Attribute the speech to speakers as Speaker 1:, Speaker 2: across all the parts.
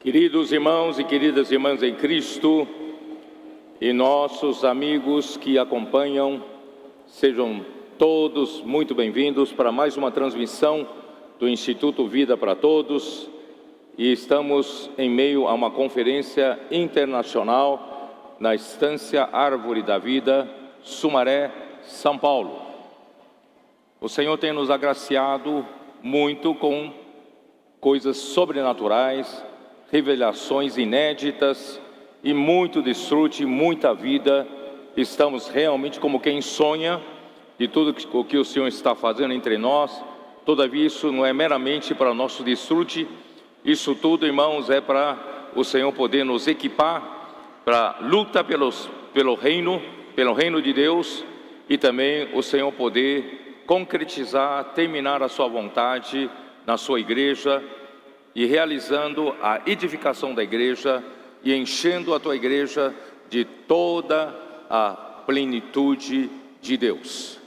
Speaker 1: Queridos irmãos e queridas irmãs em Cristo e nossos amigos que acompanham, sejam todos muito bem-vindos para mais uma transmissão do Instituto Vida para Todos. E estamos em meio a uma conferência internacional na Estância Árvore da Vida, Sumaré, São Paulo. O Senhor tem nos agraciado muito com coisas sobrenaturais, revelações inéditas e muito desfrute, muita vida. Estamos realmente como quem sonha de tudo o que o Senhor está fazendo entre nós. Todavia isso não é meramente para nosso desfrute, isso tudo, irmãos, é para o Senhor poder nos equipar para a luta pelo reino de Deus, e também o Senhor poder concretizar, terminar a sua vontade na sua igreja, e realizando a edificação da igreja e enchendo a tua igreja de toda a plenitude de Deus.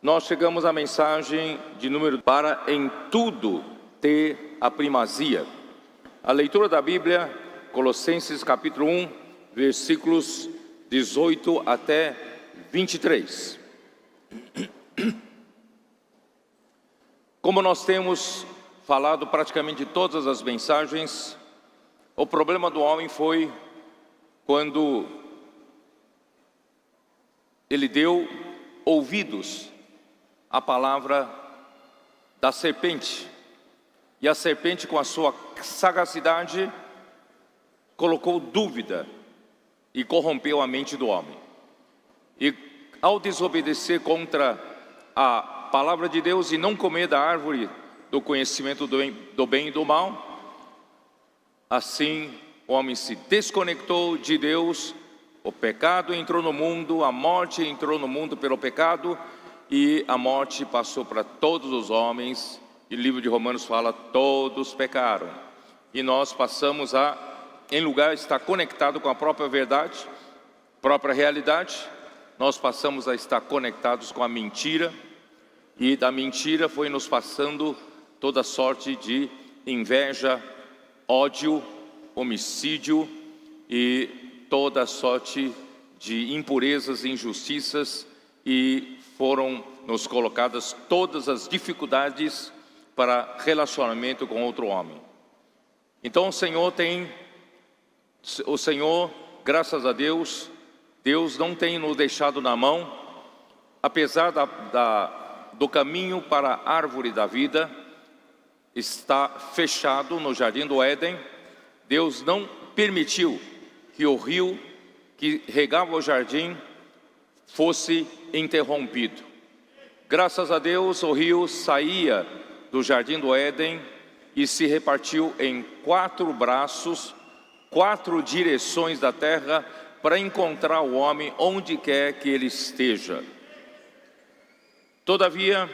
Speaker 1: Nós chegamos à mensagem de número para em tudo ter a primazia. A leitura da Bíblia, Colossenses capítulo 1, versículos 18 até 23. Como nós temos falado praticamente todas as mensagens, o problema do homem foi quando ele deu ouvidos à palavra da serpente. E a serpente, com a sua sagacidade, colocou dúvida e corrompeu a mente do homem. E ao desobedecer contra a palavra de Deus e não comer da árvore do conhecimento do bem e do mal, assim o homem se desconectou de Deus, o pecado entrou no mundo, a morte entrou no mundo pelo pecado, e a morte passou para todos os homens, e o livro de Romanos fala, todos pecaram, e nós passamos a, em lugar de estar conectado com a própria verdade, própria realidade, nós passamos a estar conectados com a mentira, e da mentira foi nos passando toda sorte de inveja, ódio, homicídio e toda sorte de impurezas e injustiças, e foram nos colocadas todas as dificuldades para relacionamento com outro homem. Então o Senhor, graças a Deus, Deus não tem nos deixado na mão, apesar do caminho para a árvore da vida está fechado no jardim do Éden. Deus não permitiu que o rio que regava o jardim fosse interrompido. Graças a Deus, o rio saía do jardim do Éden e se repartiu em 4 braços, 4 direções da terra, para encontrar o homem onde quer que ele esteja. Todavia,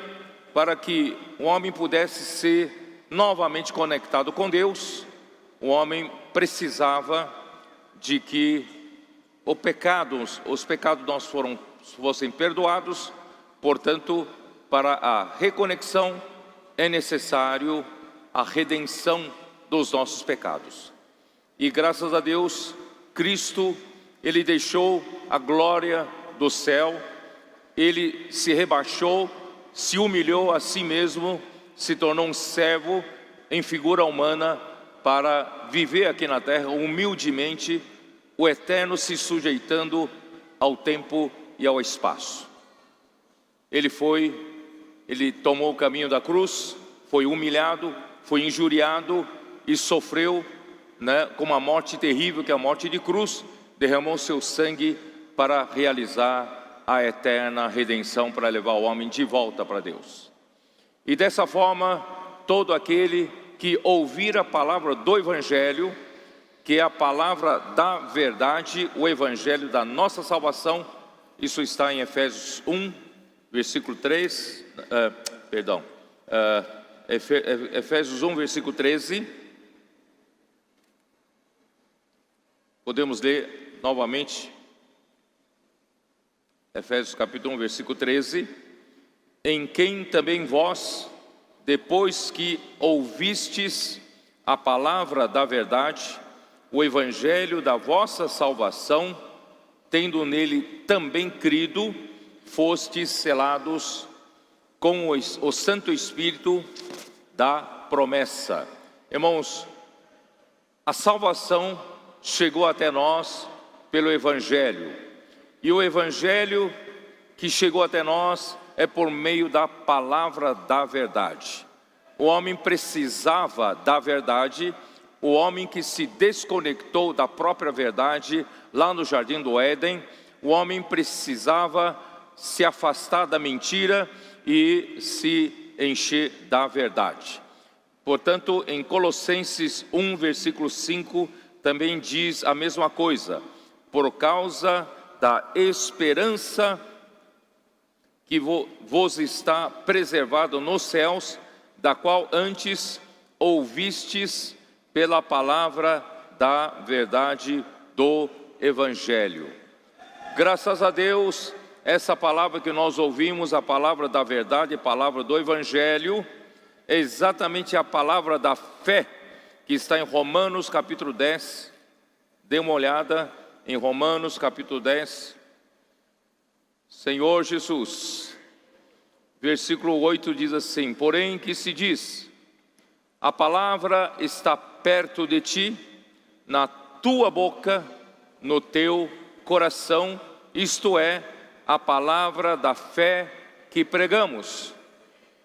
Speaker 1: para que o homem pudesse ser novamente conectado com Deus, o homem precisava de que os pecados nós fossem perdoados. Portanto, para a reconexão é necessário a redenção dos nossos pecados. E graças a Deus, Cristo, Ele deixou a glória do céu, Ele se rebaixou, se humilhou a si mesmo, se tornou um servo em figura humana para viver aqui na terra humildemente, o eterno se sujeitando ao tempo e ao espaço. Ele tomou o caminho da cruz, foi humilhado, foi injuriado e sofreu, com uma morte terrível, que é a morte de cruz, derramou seu sangue para realizar a eterna redenção, para levar o homem de volta para Deus. E dessa forma, todo aquele que ouvir a palavra do Evangelho, que é a palavra da verdade, o Evangelho da nossa salvação, isso está em Efésios 1, versículo 3, Efésios 1, versículo 13. Podemos ler novamente, Efésios capítulo 1, versículo 13. Em quem também vós, depois que ouvistes a palavra da verdade, o evangelho da vossa salvação, tendo nele também crido, fostes selados com o Santo Espírito da promessa. Irmãos, a salvação chegou até nós pelo evangelho, e o evangelho que chegou até nós é por meio da palavra da verdade. O homem precisava da verdade. O homem que se desconectou da própria verdade lá no Jardim do Éden, o homem precisava se afastar da mentira e se encher da verdade. Portanto, em Colossenses 1, versículo 5, também diz a mesma coisa: por causa da esperança que vos está preservado nos céus, da qual antes ouvistes pela palavra da verdade do Evangelho. Graças a Deus, essa palavra que nós ouvimos, a palavra da verdade, a palavra do Evangelho, é exatamente a palavra da fé que está em Romanos capítulo 10. Dê uma olhada em Romanos capítulo 10. Senhor Jesus, versículo 8 diz assim: porém que se diz, a palavra está perto de ti, na tua boca, no teu coração, isto é, a palavra da fé que pregamos.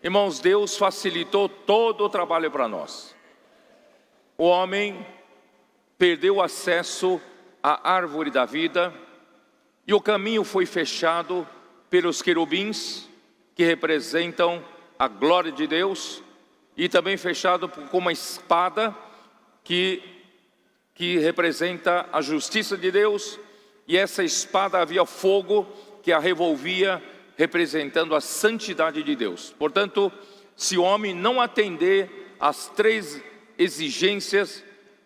Speaker 1: Irmãos, Deus facilitou todo o trabalho para nós. O homem perdeu o acesso à árvore da vida, e o caminho foi fechado pelos querubins, que representam a glória de Deus, e também fechado com uma espada que representa a justiça de Deus, e essa espada havia fogo que a revolvia, representando a santidade de Deus. Portanto, se o homem não atender às três exigências,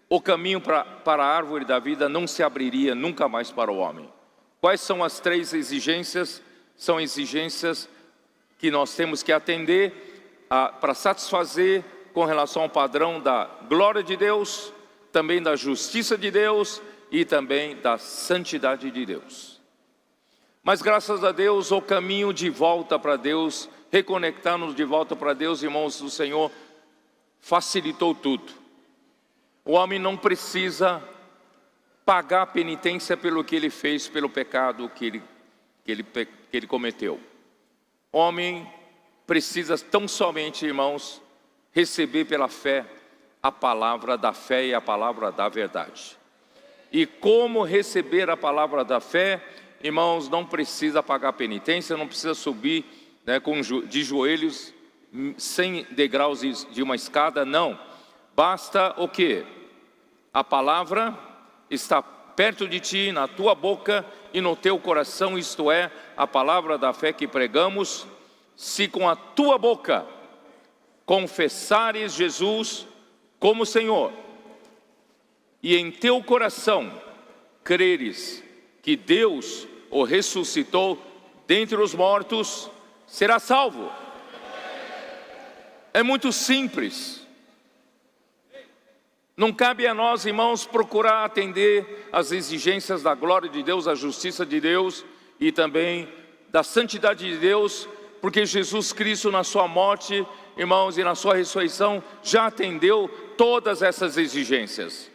Speaker 1: o caminho para a árvore da vida não se abriria nunca mais para o homem. Quais são as três exigências? São exigências que nós temos que atender para satisfazer com relação ao padrão da glória de Deus, também da justiça de Deus e também da santidade de Deus. Mas graças a Deus, o caminho de volta para Deus, reconectar-nos de volta para Deus, irmãos do Senhor, facilitou tudo. O homem não precisa pagar a penitência pelo que ele fez, pelo pecado que ele cometeu. O homem precisa tão somente, irmãos, receber pela fé a palavra da fé e a palavra da verdade. E como receber a palavra da fé? Irmãos, não precisa pagar penitência, não precisa subir de joelhos 100 degraus de uma escada, não. Basta o quê? A palavra está perto de ti, na tua boca e no teu coração, isto é, a palavra da fé que pregamos. Se com a tua boca confessares Jesus como Senhor, e em teu coração creres que Deus o ressuscitou dentre os mortos, será salvo. É muito simples. Não cabe a nós, irmãos, procurar atender às exigências da glória de Deus, da justiça de Deus e também da santidade de Deus, porque Jesus Cristo na sua morte, irmãos, e na sua ressurreição já atendeu todas essas exigências.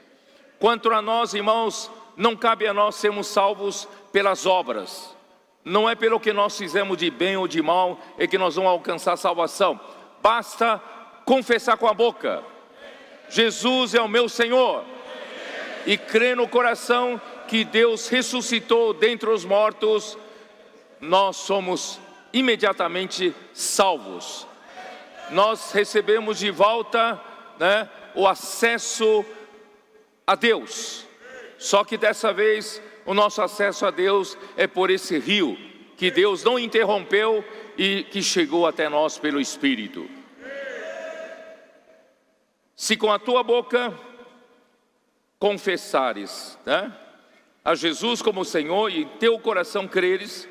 Speaker 1: Quanto a nós, irmãos, não cabe a nós sermos salvos pelas obras. Não é pelo que nós fizemos de bem ou de mal é que nós vamos alcançar a salvação. Basta confessar com a boca: Jesus é o meu Senhor, e crer no coração que Deus ressuscitou dentre os mortos, nós somos imediatamente salvos. Nós recebemos de volta o acesso a Deus. Só que dessa vez o nosso acesso a Deus é por esse rio que Deus não interrompeu e que chegou até nós pelo Espírito. Se com a tua boca confessares a Jesus como Senhor e em teu coração creres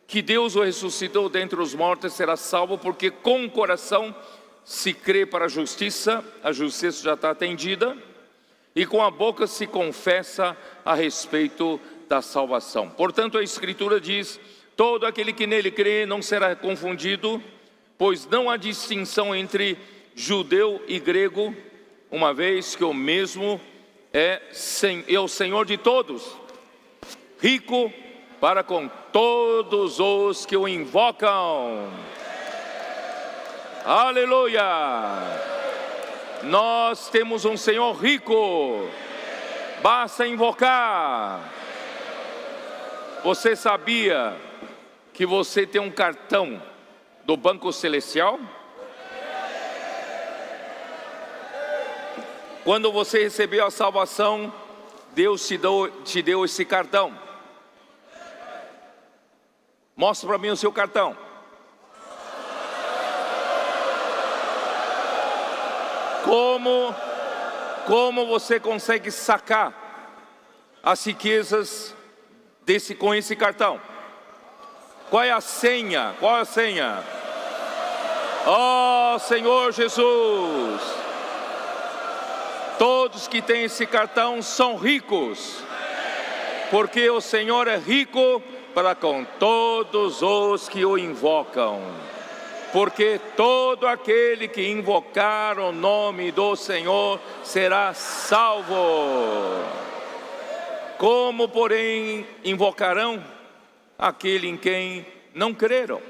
Speaker 1: que Deus o ressuscitou dentre os mortos, será salvo, porque com o coração se crê para a justiça já está atendida, e com a boca se confessa a respeito da salvação. Portanto, a Escritura diz: todo aquele que nele crê não será confundido, pois não há distinção entre judeu e grego, uma vez que o mesmo é o Senhor de todos, rico para com todos os que o invocam. Aleluia! Nós temos um Senhor rico, basta invocar. Você sabia que você tem um cartão do Banco Celestial? Quando você recebeu a salvação, Deus te deu esse cartão. Mostra para mim o seu cartão. Como você consegue sacar as riquezas com esse cartão? Qual é a senha? Qual é a senha? Oh, Senhor Jesus! Todos que têm esse cartão são ricos, porque o Senhor é rico para com todos os que o invocam. Porque todo aquele que invocar o nome do Senhor será salvo. Como, porém, invocarão aquele em quem não creram?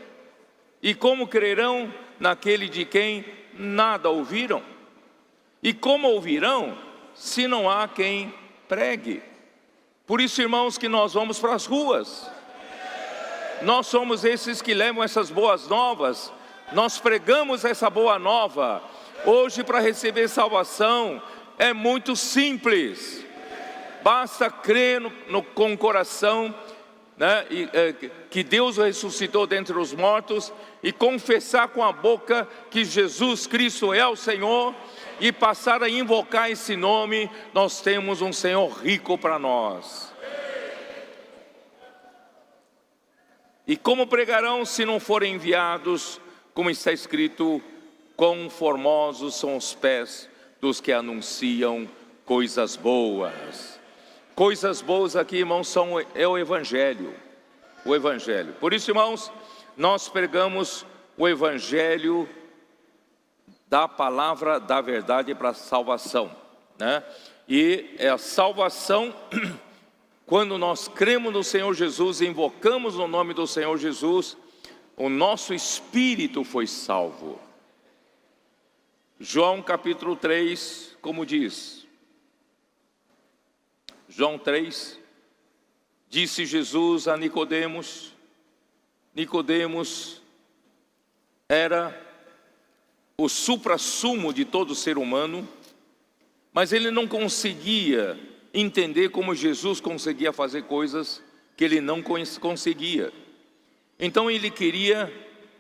Speaker 1: E como crerão naquele de quem nada ouviram? E como ouvirão se não há quem pregue? Por isso, irmãos, que nós vamos para as ruas. Nós somos esses que levam essas boas novas. Nós pregamos essa boa nova. Hoje, para receber salvação é muito simples. Basta crer com o coração, né, que Deus o ressuscitou dentre os mortos, e confessar com a boca que Jesus Cristo é o Senhor, e passar a invocar esse nome. Nós temos um Senhor rico para nós. E como pregarão se não forem enviados? Como está escrito: quão formosos são os pés dos que anunciam coisas boas. Coisas boas aqui, irmãos, é o Evangelho. O Evangelho. Por isso, irmãos, nós pregamos o Evangelho da palavra da verdade para a salvação, né? E é a salvação quando nós cremos no Senhor Jesus, invocamos o nome do Senhor Jesus, o nosso espírito foi salvo. João capítulo 3, como diz? João 3, disse Jesus a Nicodemos. Nicodemos era o suprassumo de todo ser humano, mas ele não conseguia entender como Jesus conseguia fazer coisas que ele não conseguia. Então ele queria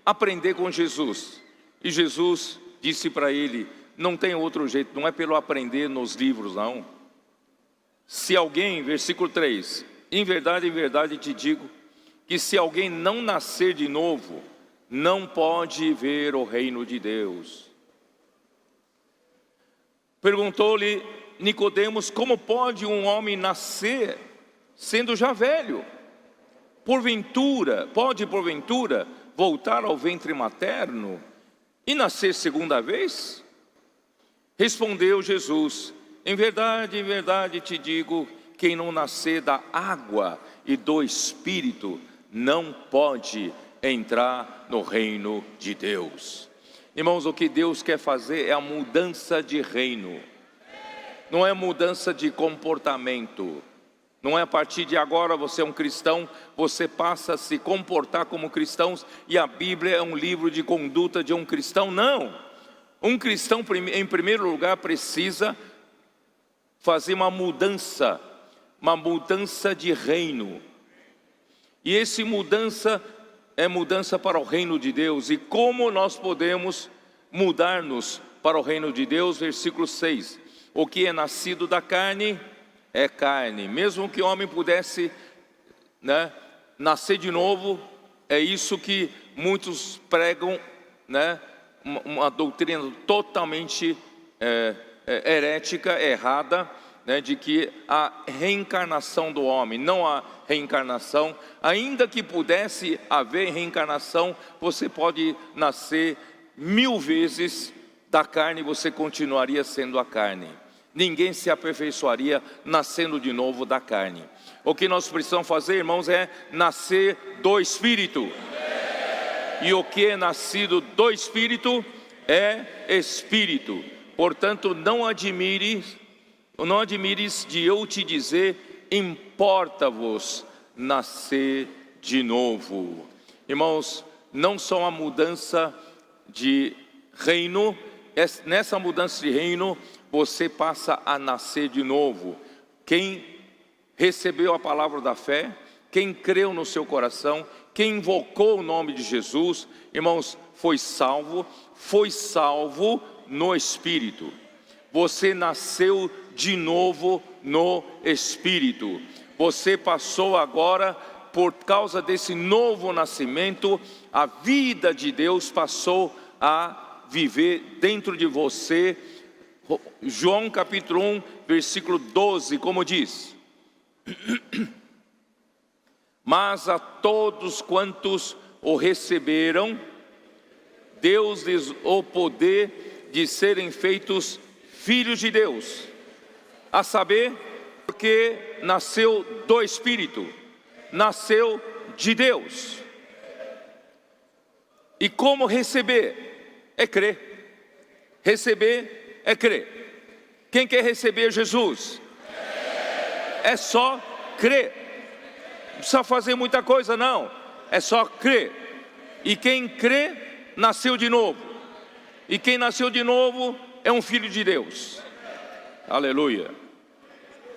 Speaker 1: aprender com Jesus, e Jesus disse para ele: não tem outro jeito, não é pelo aprender nos livros, não. Se alguém, versículo 3, em verdade te digo, que se alguém não nascer de novo, não pode ver o reino de Deus. Perguntou-lhe Nicodemos: como pode um homem nascer sendo já velho? Pode porventura voltar ao ventre materno e nascer segunda vez? Respondeu Jesus: em verdade te digo, quem não nascer da água e do Espírito não pode entrar no reino de Deus. Irmãos, o que Deus quer fazer é a mudança de reino, não é mudança de comportamento. Não é a partir de agora você é um cristão, você passa a se comportar como cristãos, e a Bíblia é um livro de conduta de um cristão. Não, um cristão em primeiro lugar precisa fazer uma mudança de reino. E essa mudança é mudança para o reino de Deus. E como nós podemos mudar-nos para o reino de Deus? Versículo 6, o que é nascido da carne é carne. Mesmo que o homem pudesse, né, nascer de novo, é isso que muitos pregam, né, uma doutrina totalmente herética, errada, né, de que a reencarnação do homem, não há reencarnação. Ainda que pudesse haver reencarnação, você pode nascer 1000 vezes da carne e você continuaria sendo a carne. Ninguém se aperfeiçoaria nascendo de novo da carne. O que nós precisamos fazer, irmãos, é nascer do Espírito. E o que é nascido do Espírito é Espírito. Portanto, não admires de eu te dizer, importa-vos nascer de novo. Irmãos, não só uma mudança de reino, nessa mudança de reino, você passa a nascer de novo. Quem recebeu a palavra da fé, quem creu no seu coração, quem invocou o nome de Jesus, irmãos, foi salvo no Espírito. Você nasceu de novo no Espírito. Você passou agora, por causa desse novo nascimento, a vida de Deus passou a viver dentro de você. João capítulo 1, versículo 12, como diz: mas a todos quantos o receberam, Deus lhes o poder de serem feitos filhos de Deus, a saber, porque nasceu do Espírito, nasceu de Deus. E como receber? É crer. Receber é crer. Quem quer receber Jesus? É só crer. Não precisa fazer muita coisa, não. É só crer. E quem crê, nasceu de novo. E quem nasceu de novo é um filho de Deus. Aleluia.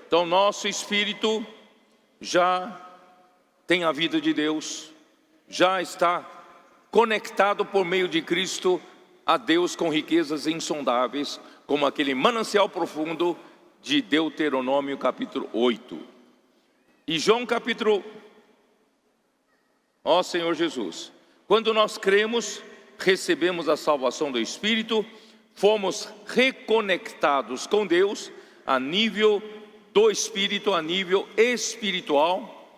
Speaker 1: Então nosso espírito já tem a vida de Deus, já está conectado por meio de Cristo a Deus com riquezas insondáveis, como aquele manancial profundo de Deuteronômio capítulo 8. E João capítulo... Ó Senhor Jesus, quando nós cremos, recebemos a salvação do Espírito, fomos reconectados com Deus a nível do Espírito, a nível espiritual,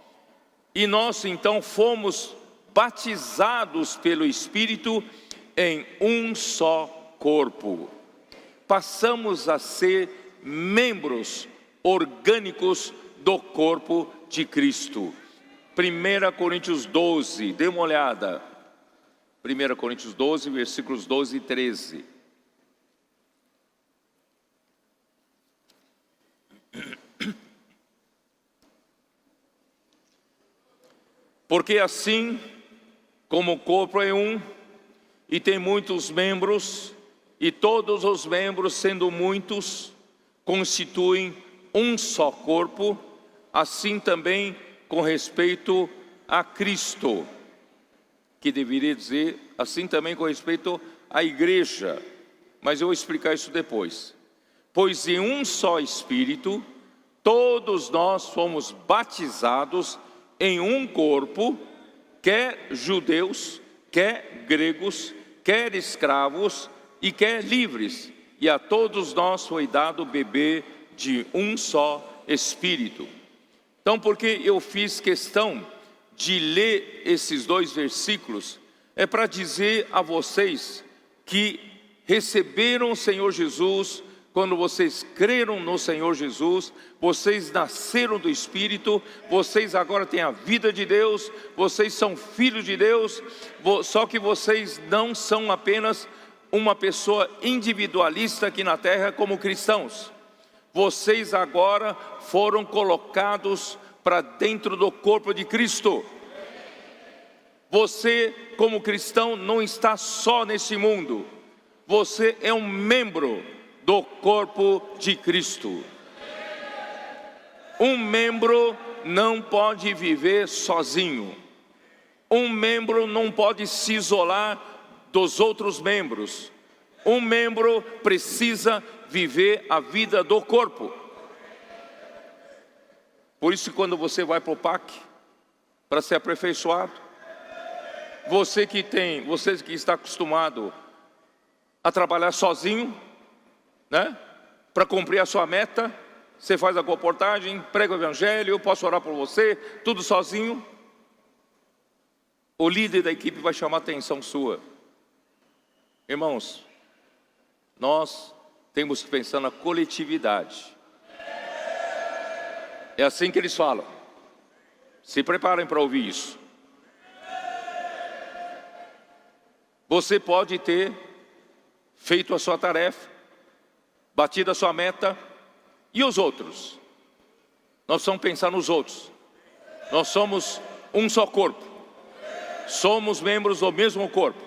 Speaker 1: e nós então fomos batizados pelo Espírito em um só corpo. Passamos a ser membros orgânicos do corpo de Cristo. 1 Coríntios 12, dê uma olhada. 1 Coríntios 12, versículos 12 e 13. Porque assim como o corpo é um, e tem muitos membros, e todos os membros, sendo muitos, constituem um só corpo, assim também com respeito a Cristo, que deveria dizer assim também com respeito à igreja, mas eu vou explicar isso depois. Pois em um só Espírito, todos nós fomos batizados em um corpo, quer judeus, quer gregos, quer escravos e quer livres, e a todos nós foi dado beber de um só Espírito. Então, porque eu fiz questão de ler esses dois versículos, é para dizer a vocês que receberam o Senhor Jesus. Quando vocês creram no Senhor Jesus, vocês nasceram do Espírito, vocês agora têm a vida de Deus, vocês são filhos de Deus, só que vocês não são apenas uma pessoa individualista aqui na terra como cristãos. Vocês agora foram colocados para dentro do corpo de Cristo. Você, como cristão, não está só nesse mundo, você é um membro do corpo de Cristo. Um membro não pode viver sozinho. Um membro não pode se isolar dos outros membros. Um membro precisa viver a vida do corpo. Por isso, quando você vai para o PAC para ser aperfeiçoado, você que está acostumado a trabalhar sozinho, né? Para cumprir a sua meta. Você faz a comportagem, prega o evangelho, eu posso orar por você, tudo sozinho. O líder da equipe vai chamar a atenção sua. Irmãos, nós temos que pensar na coletividade. É assim que eles falam. Se preparem para ouvir isso. Você pode ter feito a sua tarefa, batido a sua meta, e os outros? Nós precisamos pensar nos outros. Nós somos um só corpo. Somos membros do mesmo corpo.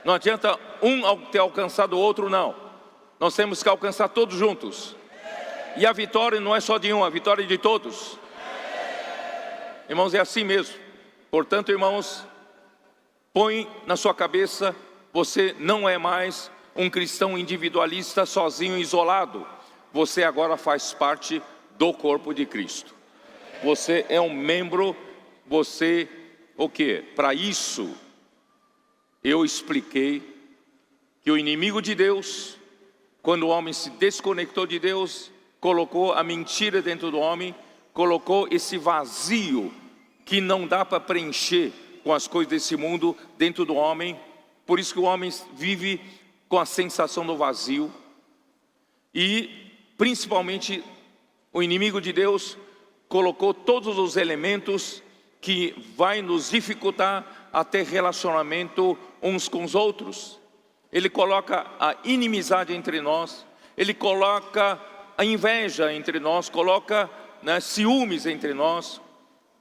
Speaker 1: Não adianta um ter alcançado o outro, não. Nós temos que alcançar todos juntos. E a vitória não é só de um, a vitória é de todos. Irmãos, é assim mesmo. Portanto, irmãos, põe na sua cabeça, você não é mais um cristão individualista, sozinho, isolado. Você agora faz parte do corpo de Cristo. Você é um membro, você, o quê? Para isso, eu expliquei que o inimigo de Deus, quando o homem se desconectou de Deus, colocou a mentira dentro do homem, colocou esse vazio que não dá para preencher com as coisas desse mundo dentro do homem. Por isso que o homem vive com a sensação do vazio. E principalmente o inimigo de Deus colocou todos os elementos que vai nos dificultar a ter relacionamento uns com os outros. Ele coloca a inimizade entre nós, ele coloca a inveja entre nós, coloca, né, ciúmes entre nós,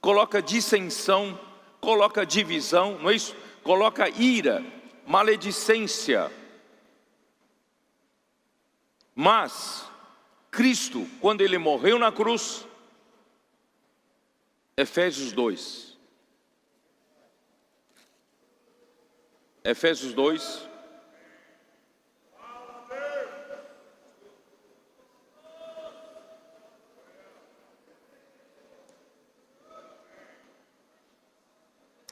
Speaker 1: coloca dissensão, coloca divisão, não é isso? Coloca ira, maledicência. Mas Cristo, quando Ele morreu na cruz, Efésios 2,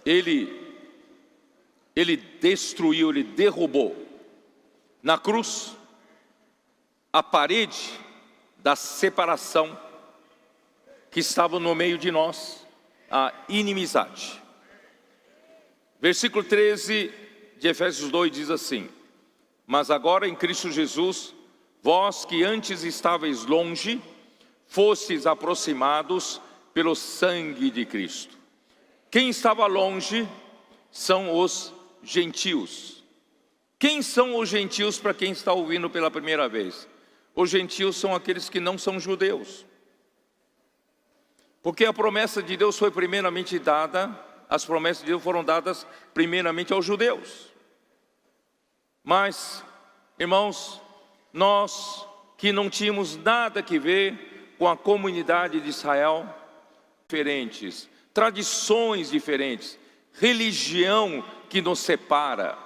Speaker 1: Ele destruiu, Ele derrubou na cruz a parede da separação que estava no meio de nós, a inimizade. Versículo 13 de Efésios 2 diz assim: mas agora em Cristo Jesus, vós que antes estáveis longe, fostes aproximados pelo sangue de Cristo. Quem estava longe são os gentios. Quem são os gentios para quem está ouvindo pela primeira vez? Os gentios são aqueles que não são judeus. Porque a promessa de Deus foi primeiramente dada, as promessas de Deus foram dadas primeiramente aos judeus. Mas, irmãos, nós que não tínhamos nada que ver com a comunidade de Israel, diferentes, tradições diferentes, religião que nos separa,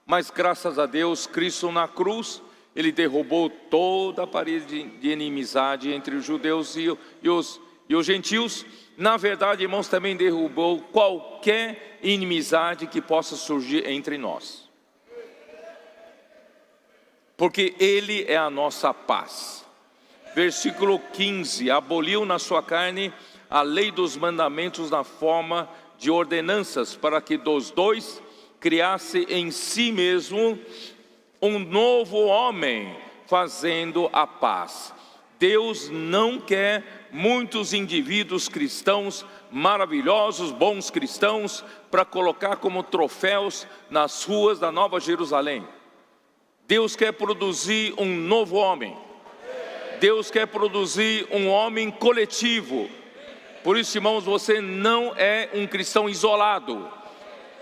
Speaker 1: mas graças a Deus, Cristo na cruz, Ele derrubou toda a parede de inimizade entre os judeus e os gentios. Na verdade, irmãos, também derrubou qualquer inimizade que possa surgir entre nós. Porque Ele é a nossa paz. Versículo 15, aboliu na sua carne a lei dos mandamentos na forma de ordenanças, para que dos dois criasse em si mesmo um novo homem, fazendo a paz. Deus não quer muitos indivíduos cristãos maravilhosos, bons cristãos, para colocar como troféus nas ruas da Nova Jerusalém. Deus quer produzir um novo homem. Deus quer produzir um homem coletivo. Por isso, irmãos, você não é um cristão isolado,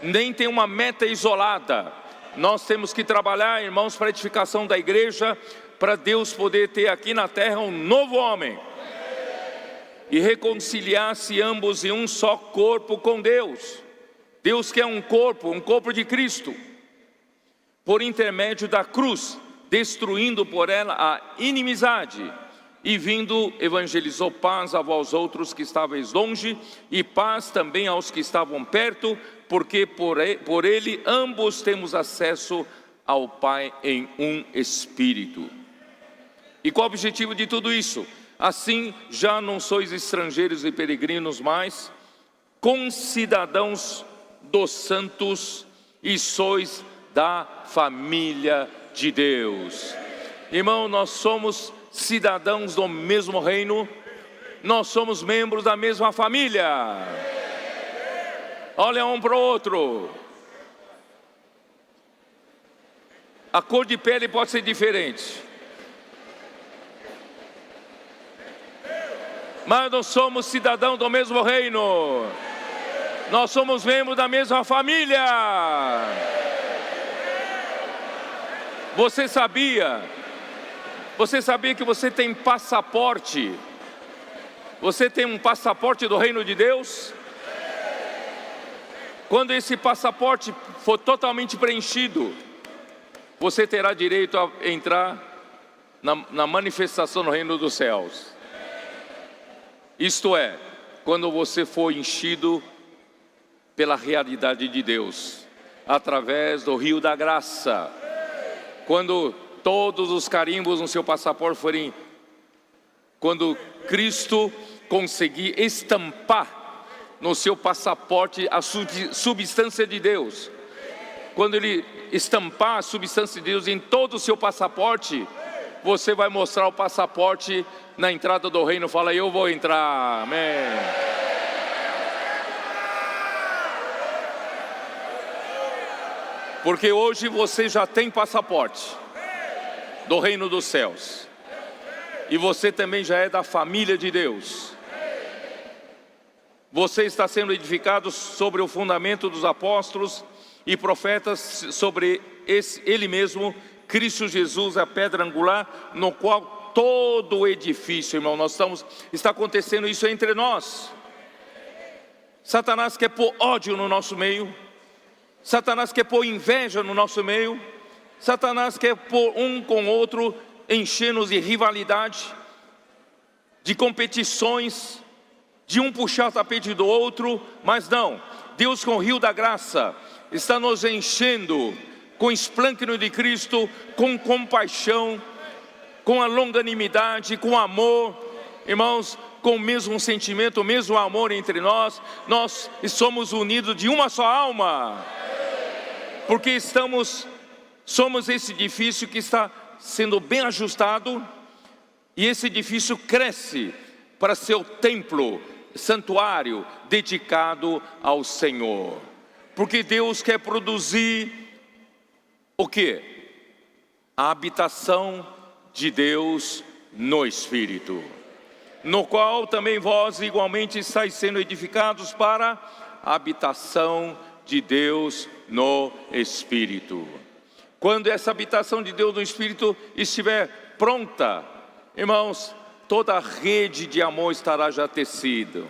Speaker 1: nem tem uma meta isolada. Nós temos que trabalhar, irmãos, para a edificação da igreja, para Deus poder ter aqui na terra um novo homem e reconciliar-se ambos em um só corpo com Deus. Deus quer um corpo de Cristo, por intermédio da cruz, destruindo por ela a inimizade, e vindo evangelizou paz a vós outros que estáveis longe, e paz também aos que estavam perto, porque por ele ambos temos acesso ao Pai em um espírito. E qual o objetivo de tudo isso? Assim, já não sois estrangeiros e peregrinos, mas concidadãos dos santos e sois da família de Deus. Irmão, nós somos cidadãos do mesmo reino, nós somos membros da mesma família. Olha um para o outro. A cor de pele pode ser diferente, mas nós somos cidadãos do mesmo reino, nós somos membros da mesma família. Você sabia que você tem passaporte? Você tem um passaporte do reino de Deus? Quando esse passaporte for totalmente preenchido, você terá direito a entrar na manifestação do reino dos céus. Isto é, quando você for enchido pela realidade de Deus, através do rio da graça. Quando todos os carimbos no seu passaporte forem, quando Cristo conseguir estampar no seu passaporte a substância de Deus, quando Ele estampar a substância de Deus em todo o seu passaporte, você vai mostrar o passaporte na entrada do reino. Fala, eu vou entrar, amém. Porque hoje você já tem passaporte do reino dos céus, e você também já é da família de Deus. Você está sendo edificado sobre o fundamento dos apóstolos e profetas, sobre Ele mesmo, Cristo Jesus, a pedra angular, no qual todo o edifício, irmão, está acontecendo isso entre nós. Satanás quer pôr ódio no nosso meio, Satanás quer pôr inveja no nosso meio, Satanás quer pôr um com o outro, encher-nos de rivalidade, de competições, de um puxar o tapete do outro, mas não. Deus, com o rio da graça, está nos enchendo com o esplêndido de Cristo, com compaixão, com a longanimidade, com amor, irmãos, com o mesmo sentimento, o mesmo amor entre nós. Nós somos unidos de uma só alma, porque somos esse edifício que está sendo bem ajustado, e esse edifício cresce para ser o templo, santuário dedicado ao Senhor, porque Deus quer produzir o quê? A habitação de Deus no Espírito, no qual também vós igualmente estáis sendo edificados para a habitação de Deus no Espírito. Quando essa habitação de Deus no Espírito estiver pronta, irmãos, toda a rede de amor estará já tecida,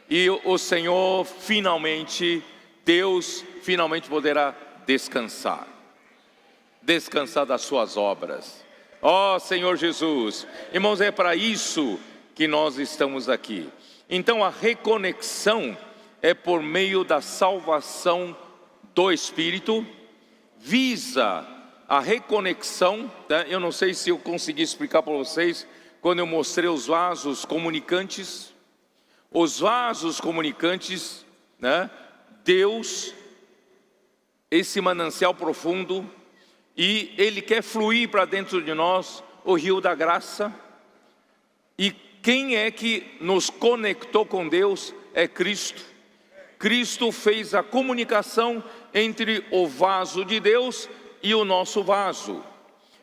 Speaker 1: e o Senhor finalmente, Deus finalmente poderá descansar das suas obras. Ó Senhor Jesus, irmãos, é para isso que nós estamos aqui. Então a reconexão é por meio da salvação do Espírito, visa a reconexão, né? Eu não sei se eu consegui explicar para vocês, quando eu mostrei os vasos comunicantes. Os vasos comunicantes, né? Deus, esse manancial profundo, e Ele quer fluir para dentro de nós o rio da graça. E quem é que nos conectou com Deus? É Cristo. Cristo fez a comunicação entre o vaso de Deus e o nosso vaso.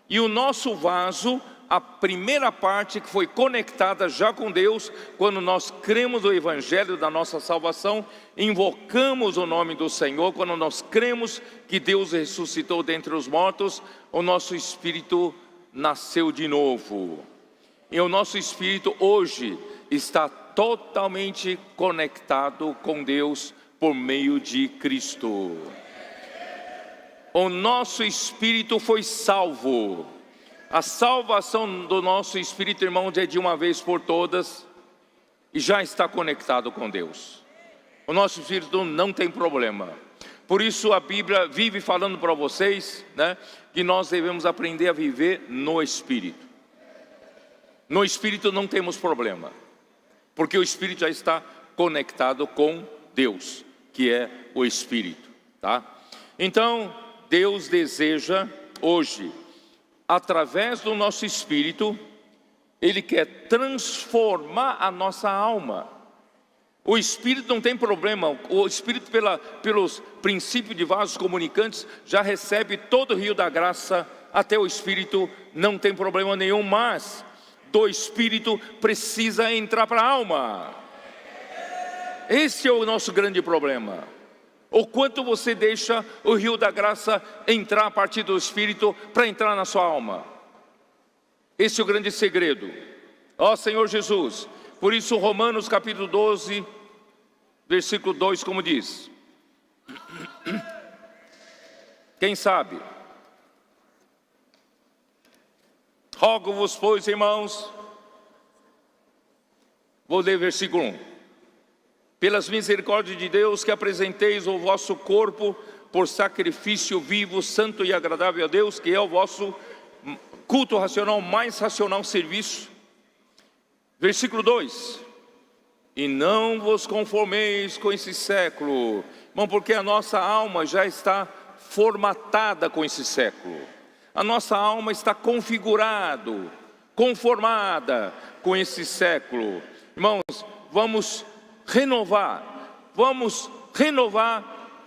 Speaker 1: E o nosso vaso, a primeira parte que foi conectada já com Deus, quando nós cremos no Evangelho da nossa salvação, invocamos o nome do Senhor, quando nós cremos que Deus ressuscitou dentre os mortos, o nosso espírito nasceu de novo. E o nosso espírito hoje está totalmente conectado com Deus por meio de Cristo. O nosso espírito foi salvo. A salvação do nosso espírito, irmãos, é de uma vez por todas e já está conectado com Deus. O nosso espírito não tem problema. Por isso a Bíblia vive falando para vocês, né, que nós devemos aprender a viver no Espírito. No Espírito não temos problema, porque o Espírito já está conectado com Deus, que é o Espírito, tá? Então, Deus deseja hoje, através do nosso Espírito, Ele quer transformar a nossa alma. O Espírito não tem problema, o Espírito pelos princípios de vasos comunicantes já recebe todo o rio da graça, até o Espírito não tem problema nenhum, mas do Espírito precisa entrar para a alma. Esse é o nosso grande problema. O quanto você deixa o rio da graça entrar a partir do Espírito para entrar na sua alma. Esse é o grande segredo. Ó Senhor Jesus, por isso Romanos capítulo 12, versículo 2, como diz. Quem sabe? Rogo-vos, pois, irmãos, vou ler versículo 1. Pelas misericórdias de Deus, que apresenteis o vosso corpo por sacrifício vivo, santo e agradável a Deus, que é o vosso culto racional, mais racional serviço. Versículo 2. E não vos conformeis com esse século, irmão, porque a nossa alma já está formatada com esse século. A nossa alma está conformada com esse século. Irmãos, vamos renovar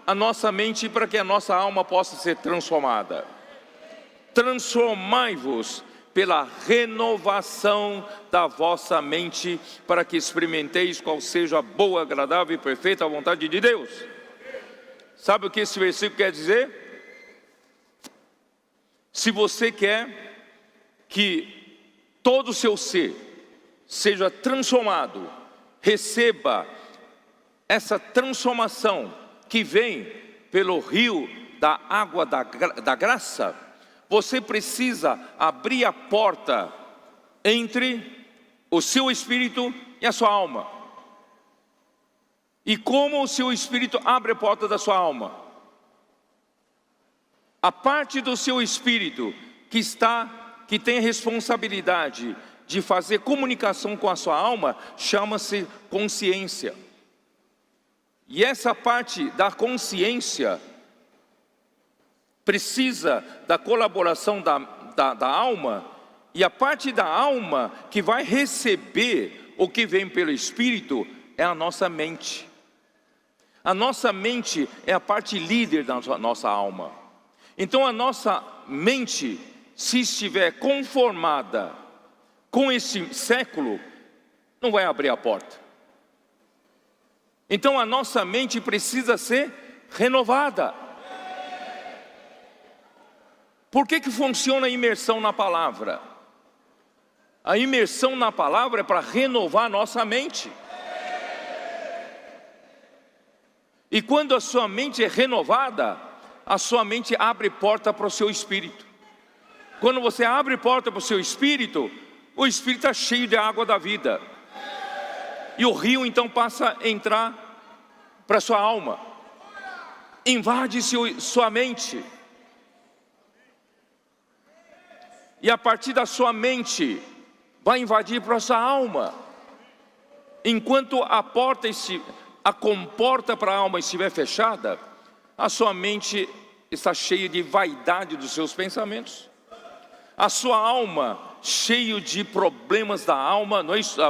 Speaker 1: a nossa mente para que a nossa alma possa ser transformada. Transformai-vos pela renovação da vossa mente, para que experimenteis qual seja a boa, agradável e perfeita vontade de Deus. Sabe o que esse versículo quer dizer? Se você quer que todo o seu ser seja transformado, receba essa transformação que vem pelo rio da água da graça, você precisa abrir a porta entre o seu espírito e a sua alma. E como o seu espírito abre a porta da sua alma? A parte do seu espírito que tem a responsabilidade de fazer comunicação com a sua alma, chama-se consciência. E essa parte da consciência precisa da colaboração da alma, e a parte da alma que vai receber o que vem pelo Espírito é a nossa mente. A nossa mente é a parte líder da nossa alma. Então a nossa mente, se estiver conformada com esse século, não vai abrir a porta. Então a nossa mente precisa ser renovada. Por que funciona a imersão na palavra? A imersão na palavra é para renovar a nossa mente. E quando a sua mente é renovada, a sua mente abre porta para o seu espírito. Quando você abre porta para o seu espírito, o espírito está cheio de água da vida. E o rio então passa a entrar para a sua alma. Invade sua mente. E a partir da sua mente, vai invadir para a sua alma. Enquanto a comporta para a alma estiver fechada, a sua mente está cheia de vaidade dos seus pensamentos. A sua alma, cheio de problemas da alma, não é isso?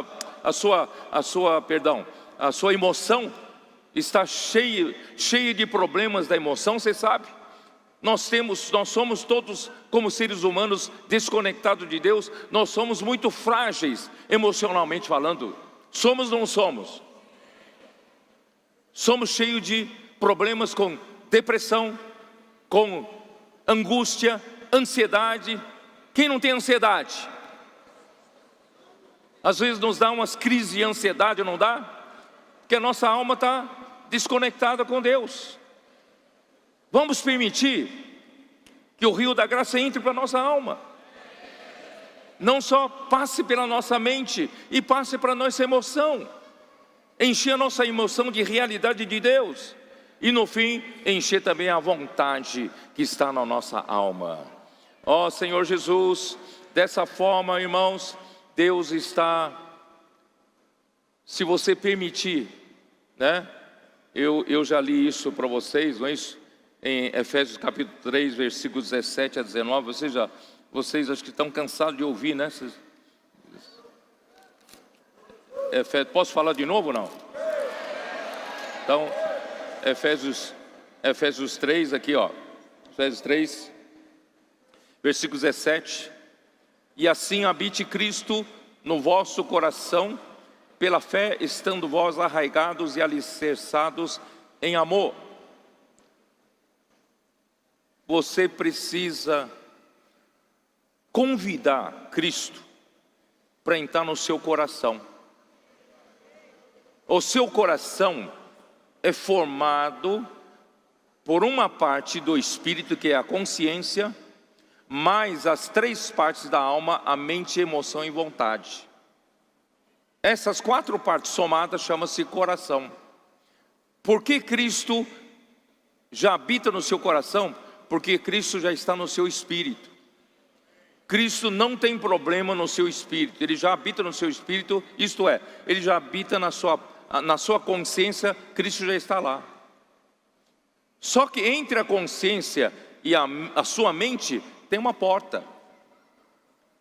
Speaker 1: A sua emoção está cheia de problemas da emoção, você sabe? Nós somos todos, como seres humanos, desconectados de Deus. Nós somos muito frágeis, emocionalmente falando. Somos ou não somos? Somos cheios de problemas com depressão, com angústia, ansiedade. Quem não tem ansiedade? Às vezes nos dá umas crises de ansiedade, não dá? Porque a nossa alma está desconectada com Deus. Vamos permitir que o rio da graça entre para a nossa alma. Não só passe pela nossa mente e passe para a nossa emoção. Encher a nossa emoção de realidade de Deus. E no fim, encher também a vontade que está na nossa alma. Ó Senhor Jesus, dessa forma, irmãos, Deus está, se você permitir, né? Eu já li isso para vocês, não é isso? Em Efésios capítulo 3, versículos 17 a 19, vocês acho que estão cansados de ouvir, né? Posso falar de novo ou não? Então, Efésios 3, aqui ó, Efésios 3, versículo 17. E assim habite Cristo no vosso coração, pela fé, estando vós arraigados e alicerçados em amor. Você precisa convidar Cristo para entrar no seu coração. O seu coração é formado por uma parte do espírito, que é a consciência, mais as 3 partes da alma, a mente, emoção e vontade. Essas 4 partes somadas chama-se coração. Por que Cristo já habita no seu coração? Porque Cristo já está no seu espírito. Cristo não tem problema no seu espírito, Ele já habita no seu espírito, isto é, Ele já habita na sua consciência, Cristo já está lá. Só que entre a consciência e a sua mente tem uma porta.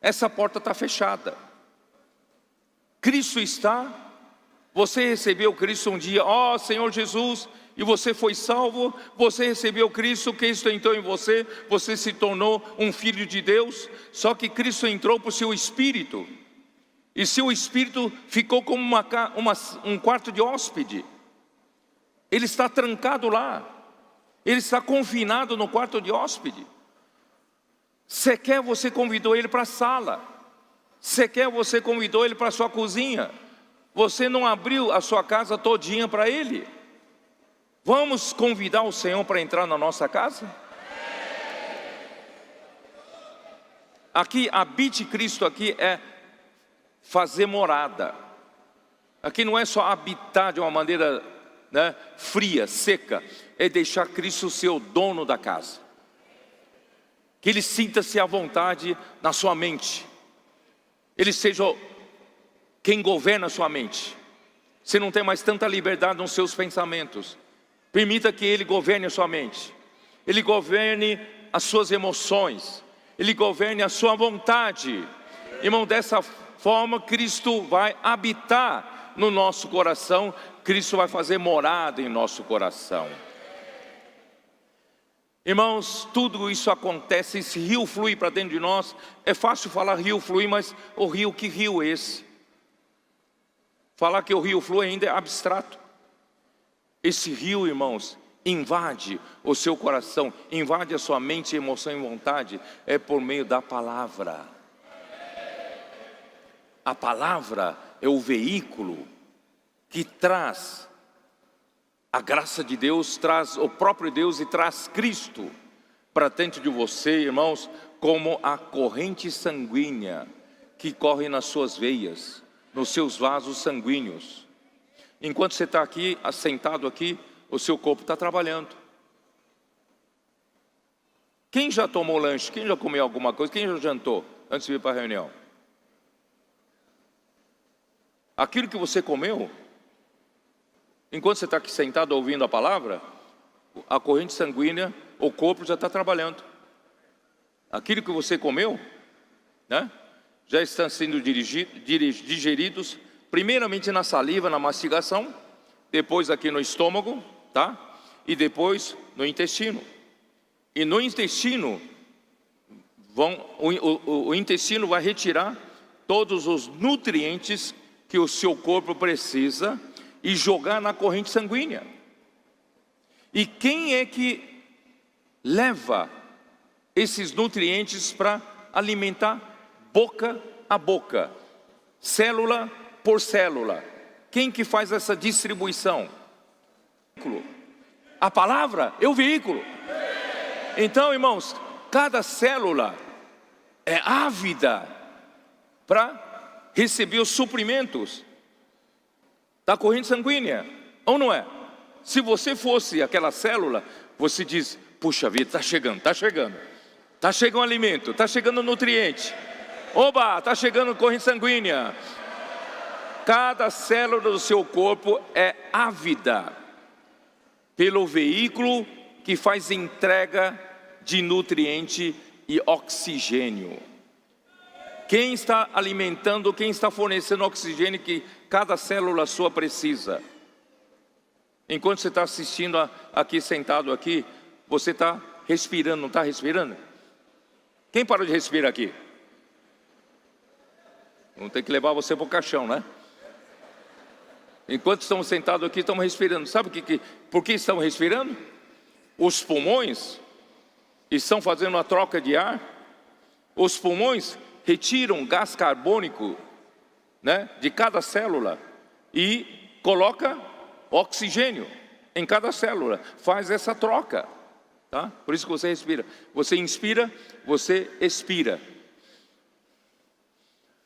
Speaker 1: Essa porta está fechada. Cristo está, você recebeu Cristo um dia, ó Senhor Jesus, e você foi salvo, você recebeu Cristo, Cristo entrou em você, você se tornou um filho de Deus, só que Cristo entrou por seu espírito, e seu espírito ficou como um quarto de hóspede. Ele está trancado lá, ele está confinado no quarto de hóspede. Sequer você convidou ele para a sala, sequer você convidou ele para a sua cozinha, você não abriu a sua casa todinha para ele. Vamos convidar o Senhor para entrar na nossa casa? Aqui, habite Cristo aqui é fazer morada. Aqui não é só habitar de uma maneira, né, fria, seca, é deixar Cristo ser o dono da casa. Que Ele sinta-se à vontade na sua mente. Ele seja quem governa a sua mente. Você não tem mais tanta liberdade nos seus pensamentos. Permita que Ele governe a sua mente. Ele governe as suas emoções. Ele governe a sua vontade. Irmão, dessa forma Cristo vai habitar no nosso coração. Cristo vai fazer morada em nosso coração. Irmãos, tudo isso acontece, esse rio flui para dentro de nós. É fácil falar rio flui, mas o rio, que rio é esse? Falar que o rio flui ainda é abstrato. Esse rio, irmãos, invade o seu coração, invade a sua mente, emoção e vontade, é por meio da palavra. A palavra é o veículo que traz a graça de Deus, traz o próprio Deus e traz Cristo para dentro de você, irmãos, como a corrente sanguínea que corre nas suas veias, nos seus vasos sanguíneos. Enquanto você está aqui, assentado aqui, o seu corpo está trabalhando. Quem já tomou lanche? Quem já comeu alguma coisa? Quem já jantou antes de vir para a reunião? Aquilo que você comeu, enquanto você está aqui sentado ouvindo a palavra, a corrente sanguínea, o corpo já está trabalhando. Aquilo que você comeu, né, já estão sendo digeridos, primeiramente na saliva, na mastigação, depois aqui no estômago, tá? E depois no intestino. E no intestino, o intestino vai retirar todos os nutrientes que o seu corpo precisa e jogar na corrente sanguínea. E quem é que leva esses nutrientes para alimentar boca a boca, célula por célula? Quem que faz essa distribuição? A palavra é o veículo. Então, irmãos, cada célula é ávida para receber os suprimentos da corrente sanguínea, ou não é? se você fosse aquela célula, você diz: puxa vida, está chegando, está chegando. Está chegando alimento, está chegando nutriente. Oba, está chegando corrente sanguínea. Cada célula do seu corpo é ávida pelo veículo que faz entrega de nutriente e oxigênio. Quem está alimentando, quem está fornecendo o oxigênio que cada célula sua precisa? Enquanto você está assistindo aqui, sentado aqui, você está respirando, não está respirando? Quem parou de respirar aqui? Não tem que levar você para o caixão, né? Enquanto estamos sentados aqui, estamos respirando. Sabe por que estamos respirando? Os pulmões estão fazendo uma troca de ar. Os pulmões retiram gás carbônico, né, de cada célula e coloca oxigênio em cada célula. Faz essa troca, tá? Por isso que você respira. Você inspira, você expira.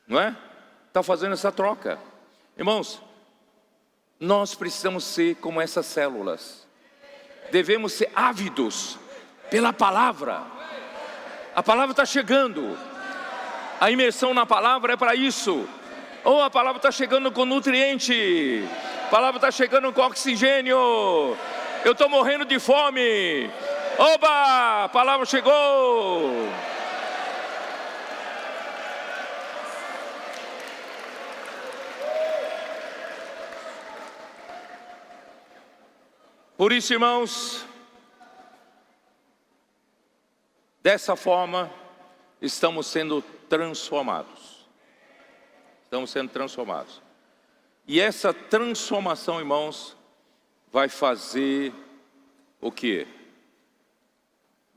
Speaker 1: Não é? Está fazendo essa troca. Irmãos, nós precisamos ser como essas células. Devemos ser ávidos pela palavra. A palavra está chegando. A imersão na palavra é para isso. Ou a palavra está chegando com nutriente. A palavra está chegando com oxigênio. Eu estou morrendo de fome. Oba, a palavra chegou. Por isso, irmãos, dessa forma, estamos sendo transformados. Estamos sendo transformados. E essa transformação, irmãos, vai fazer o quê?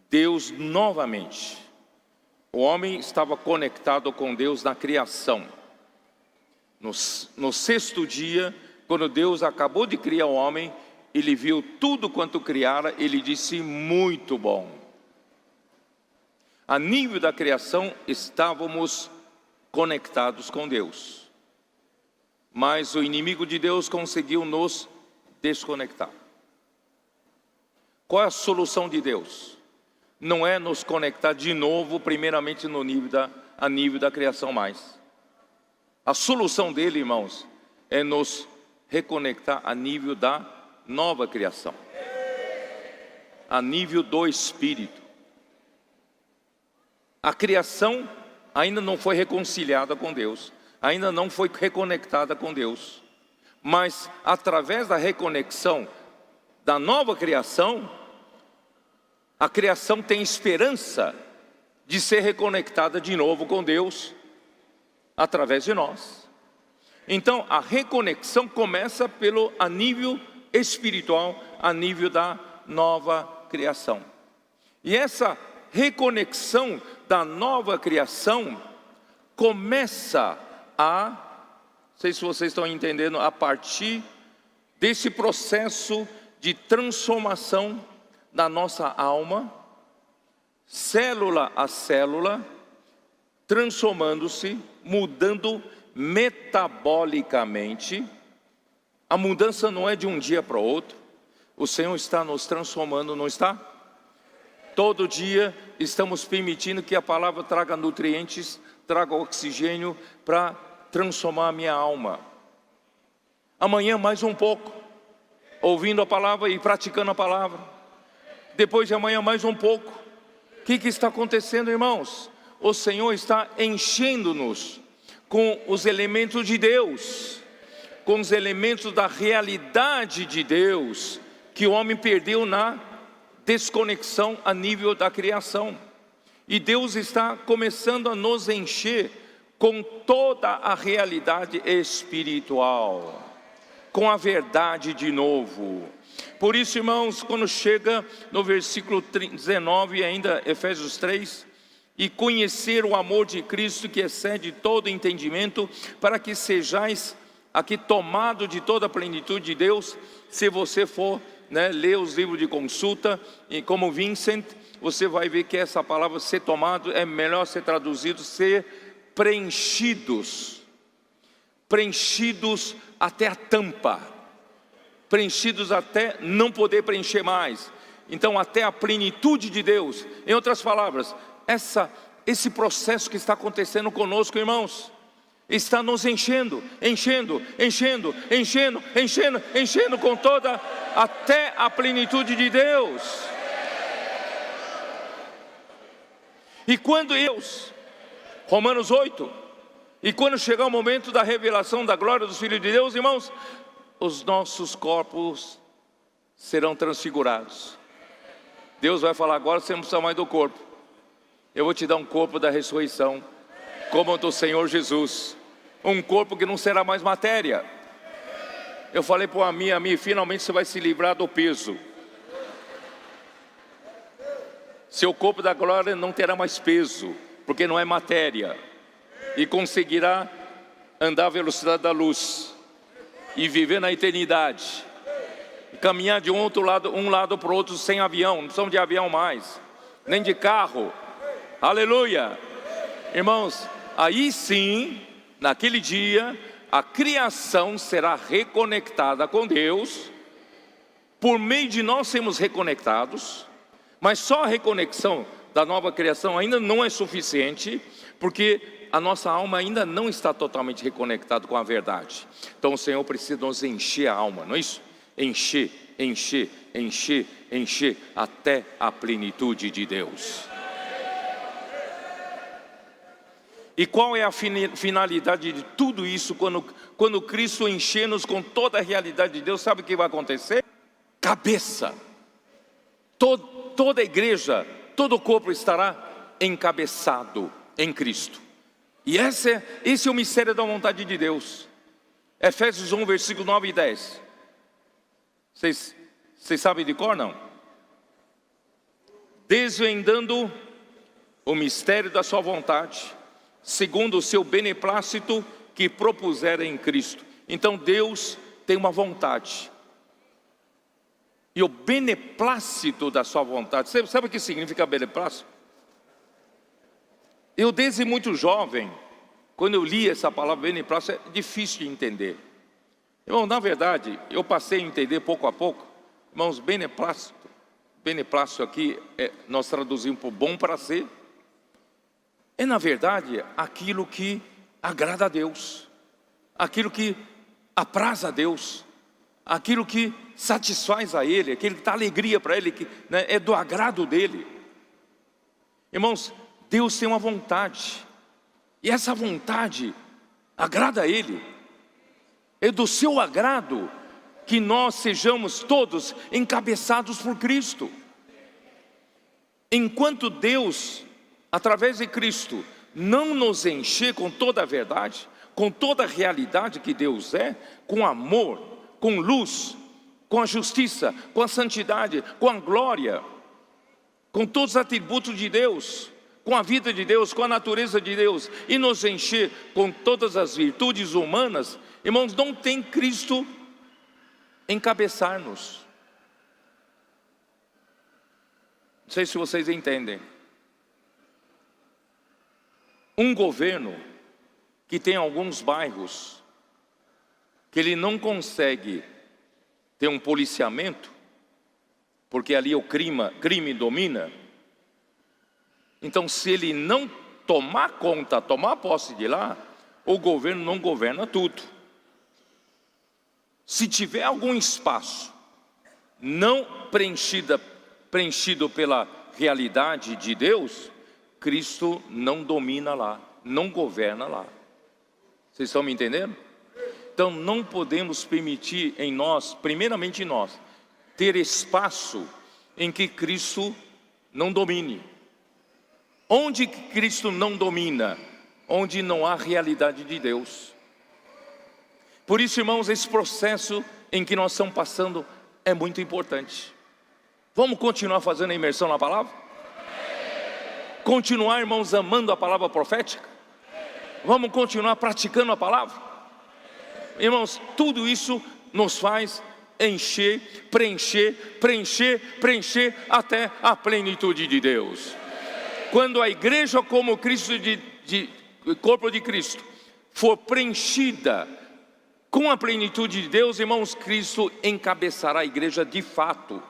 Speaker 1: Deus novamente. O homem estava conectado com Deus na criação. No sexto dia, quando Deus acabou de criar o homem, Ele viu tudo quanto criara, Ele disse: muito bom. A nível da criação, estávamos conectados com Deus. Mas o inimigo de Deus conseguiu nos desconectar. Qual é a solução de Deus? Não é nos conectar de novo, primeiramente a nível da criação mais. A solução dele, irmãos, é nos reconectar a nível da nova criação, a nível do Espírito. A criação ainda não foi reconciliada com Deus, ainda não foi reconectada com Deus, mas através da reconexão da nova criação, a criação tem esperança de ser reconectada de novo com Deus, através de nós. Então a reconexão começa a nível espiritual, a nível da nova criação. E essa reconexão da nova criação começa não sei se vocês estão entendendo, a partir desse processo de transformação da nossa alma, célula a célula, transformando-se, mudando metabolicamente. A mudança não é de um dia para o outro. O Senhor está nos transformando, não está? Todo dia estamos permitindo que a palavra traga nutrientes, traga oxigênio para transformar a minha alma. Amanhã mais um pouco, ouvindo a palavra e praticando a palavra. Depois de amanhã mais um pouco. O que está acontecendo, irmãos? O Senhor está enchendo-nos com os elementos de Deus, com os elementos da realidade de Deus, que o homem perdeu na desconexão a nível da criação. E Deus está começando a nos encher com toda a realidade espiritual, com a verdade de novo. Por isso, irmãos, quando chega no versículo 19, ainda Efésios 3, e conhecer o amor de Cristo que excede todo entendimento, para que sejais aqui tomado de toda a plenitude de Deus. Se você for ler os livros de consulta, e como Vincent, você vai ver que essa palavra ser tomado é melhor ser traduzido ser preenchidos, preenchidos até a tampa, preenchidos até não poder preencher mais. Então, até a plenitude de Deus. Em outras palavras, esse processo que está acontecendo conosco, irmãos, está nos enchendo com toda, até a plenitude de Deus. E quando Deus, Romanos 8, e quando chegar o momento da revelação da glória dos filhos de Deus, irmãos, os nossos corpos serão transfigurados. Deus vai falar: agora você não precisa mais do corpo, eu vou te dar um corpo da ressurreição, como o do Senhor Jesus, um corpo que não será mais matéria. Eu falei para a minha, finalmente você vai se livrar do peso. Seu corpo da glória não terá mais peso, porque não é matéria, e conseguirá andar à velocidade da luz, e viver na eternidade, e caminhar de um lado para o outro sem avião. Não precisamos de avião mais, nem de carro. Aleluia! Irmãos, aí sim, naquele dia, a criação será reconectada com Deus, por meio de nós sermos reconectados. Mas só a reconexão da nova criação ainda não é suficiente, porque a nossa alma ainda não está totalmente reconectada com a verdade. Então o Senhor precisa nos encher a alma, não é isso? Encher, até a plenitude de Deus. E qual é a finalidade de tudo isso? Quando Cristo encher-nos com toda a realidade de Deus, sabe o que vai acontecer? Cabeça. Toda a igreja, todo o corpo estará encabeçado em Cristo. E esse é o mistério da vontade de Deus. Efésios 1, versículo 9 e 10. Vocês sabem de cor, não? Desvendando o mistério da sua vontade, segundo o seu beneplácito que propusera em Cristo. Então Deus tem uma vontade, e o beneplácito da sua vontade. Você sabe o que significa beneplácito? Eu, desde muito jovem, quando eu li essa palavra beneplácito, é difícil de entender. Irmão, na verdade, eu passei a entender pouco a pouco. Irmãos, beneplácito aqui, nós traduzimos por bom prazer. É, na verdade, aquilo que agrada a Deus, aquilo que apraz a Deus, aquilo que satisfaz a Ele, aquilo que dá alegria para Ele, que, né, é do agrado dEle. Irmãos, Deus tem uma vontade, e essa vontade agrada a Ele. É do seu agrado que nós sejamos todos encabeçados por Cristo. Enquanto Deus, através de Cristo, não nos encher com toda a verdade, com toda a realidade que Deus é, com amor, com luz, com a justiça, com a santidade, com a glória, com todos os atributos de Deus, com a vida de Deus, com a natureza de Deus, e nos encher com todas as virtudes humanas, irmãos, não tem Cristo encabeçar-nos. Não sei se vocês entendem. Um governo que tem alguns bairros que ele não consegue ter um policiamento, porque ali o crime domina. Então, se ele não tomar conta, tomar posse de lá, o governo não governa tudo. Se tiver algum espaço não preenchido pela realidade de Deus, Cristo não domina lá, não governa lá. Vocês estão me entendendo? Então não podemos permitir em nós, primeiramente em nós, ter espaço em que Cristo não domine. Onde Cristo não domina? Onde não há realidade de Deus. Por isso, irmãos, esse processo em que nós estamos passando é muito importante. Vamos continuar fazendo a imersão na palavra? Continuar, irmãos, amando a palavra profética? Vamos continuar praticando a palavra? Irmãos, tudo isso nos faz encher, preencher até a plenitude de Deus. Quando a igreja como Cristo, corpo de Cristo, for preenchida Com a plenitude de Deus, irmãos, Cristo encabeçará a igreja de fato.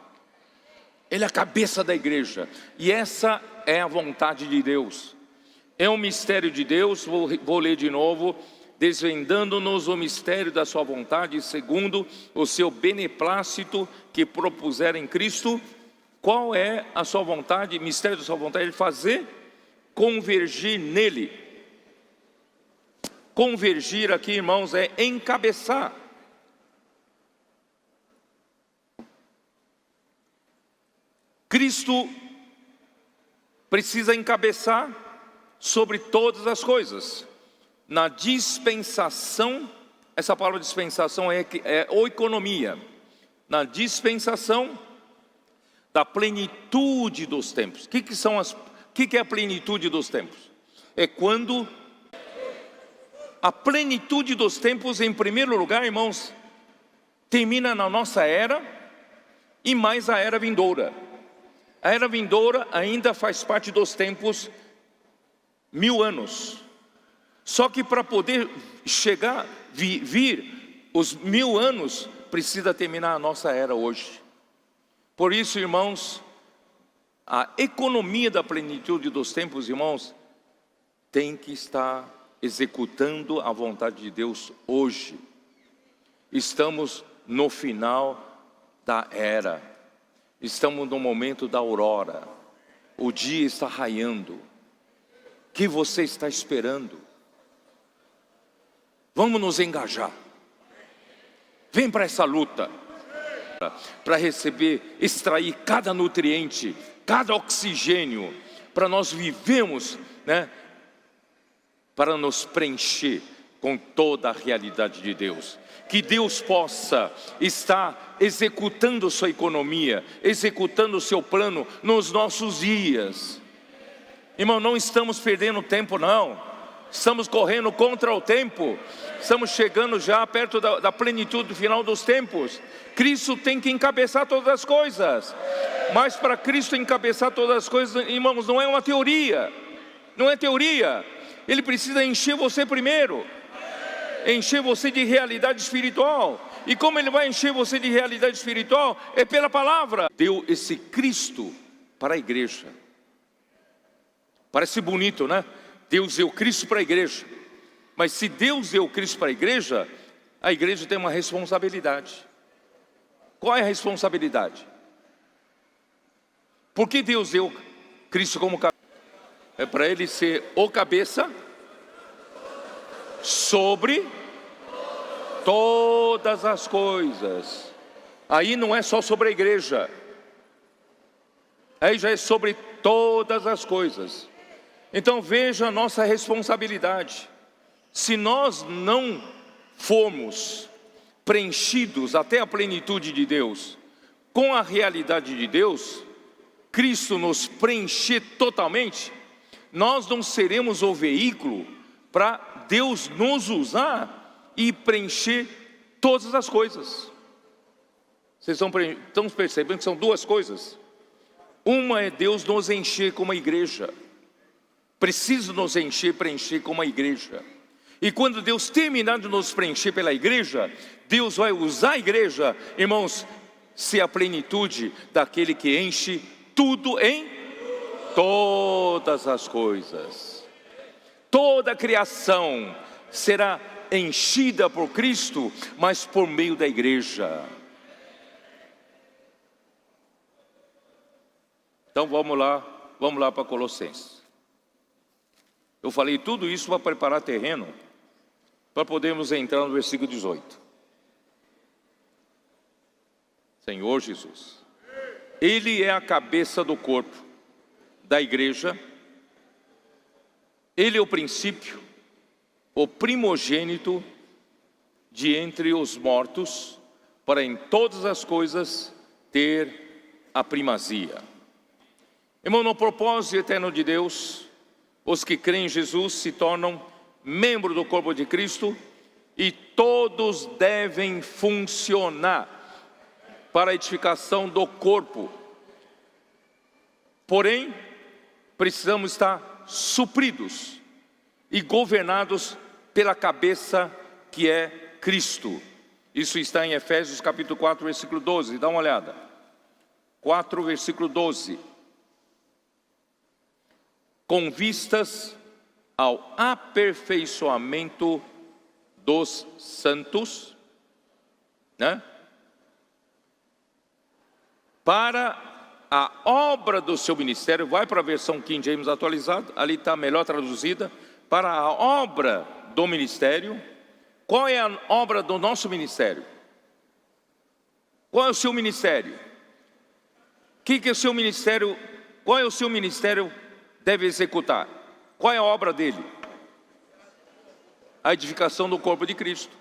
Speaker 1: Ele é a cabeça da igreja, e essa é a vontade de Deus. É um mistério de Deus, vou ler de novo: desvendando-nos o mistério da sua vontade, segundo o seu beneplácito que propuser em Cristo. Qual é a sua vontade, mistério da sua vontade? Ele fazer convergir nele. Convergir aqui, irmãos, é encabeçar. Cristo precisa encabeçar sobre todas as coisas. Na dispensação, essa palavra dispensação é oikonomia. Na dispensação da plenitude dos tempos. O que é a plenitude dos tempos? É quando a plenitude dos tempos, em primeiro lugar, irmãos, termina na nossa era e mais a era vindoura. A era vindoura ainda faz parte dos tempos 1000 anos. Só que para poder vir os 1000 anos, precisa terminar a nossa era hoje. Por isso, irmãos, a economia da plenitude dos tempos, irmãos, tem que estar executando a vontade de Deus hoje. Estamos no final da era. Estamos no momento da aurora. O dia está raiando. O que você está esperando? Vamos nos engajar. Vem para essa luta. Para receber, extrair cada nutriente, cada oxigênio, para nós vivemos, né? Para nos preencher com toda a realidade de Deus. Que Deus possa estar executando sua economia, executando o seu plano nos nossos dias. Irmão, não estamos perdendo tempo, não. Estamos correndo contra o tempo. Estamos chegando já perto da plenitude do final dos tempos. Cristo tem que encabeçar todas as coisas. Mas para Cristo encabeçar todas as coisas, irmãos, não é uma teoria. Não é teoria. Ele precisa encher você primeiro. Encher você de realidade espiritual. E como Ele vai encher você de realidade espiritual? É pela palavra. Deu esse Cristo para a igreja. Parece bonito, né? Deus deu Cristo para a igreja. Mas se Deus deu Cristo para a igreja tem uma responsabilidade. Qual é a responsabilidade? Por que Deus deu Cristo como cabeça? É para Ele ser o cabeça sobre todas as coisas. Aí não é só sobre a igreja. Aí já é sobre todas as coisas. Então veja a nossa responsabilidade. Se nós não formos preenchidos até a plenitude de Deus, com a realidade de Deus, Cristo nos preencher totalmente, nós não seremos o veículo para Deus nos usar e preencher todas as coisas. Vocês estão percebendo que são duas coisas? Uma é Deus nos encher como igreja. Precisa nos encher, preencher como a igreja. E quando Deus terminar de nos preencher pela igreja, Deus vai usar a igreja, irmãos, ser a plenitude daquele que enche tudo em todas as coisas. Toda a criação será enchida por Cristo, mas por meio da igreja. Então vamos lá para Colossenses. Eu falei tudo isso para preparar terreno, para podermos entrar no versículo 18. Senhor Jesus, Ele é a cabeça do corpo, da igreja. Ele é o princípio, o primogênito de entre os mortos, para em todas as coisas ter a primazia. Irmão, no propósito eterno de Deus, os que creem em Jesus se tornam membros do corpo de Cristo e todos devem funcionar para a edificação do corpo. Porém, precisamos estar supridos e governados pela cabeça que é Cristo. Isso está em Efésios capítulo 4, versículo 12. Dá uma olhada. 4, versículo 12. Com vistas ao aperfeiçoamento dos santos, né? Para a obra do seu ministério. Vai para a versão King James atualizada, ali está melhor traduzida. Para a obra do ministério. Qual é a obra do nosso ministério? Qual é o seu ministério? Que é o seu ministério? Qual é o seu ministério deve executar? Qual é a obra dele? A edificação do corpo de Cristo.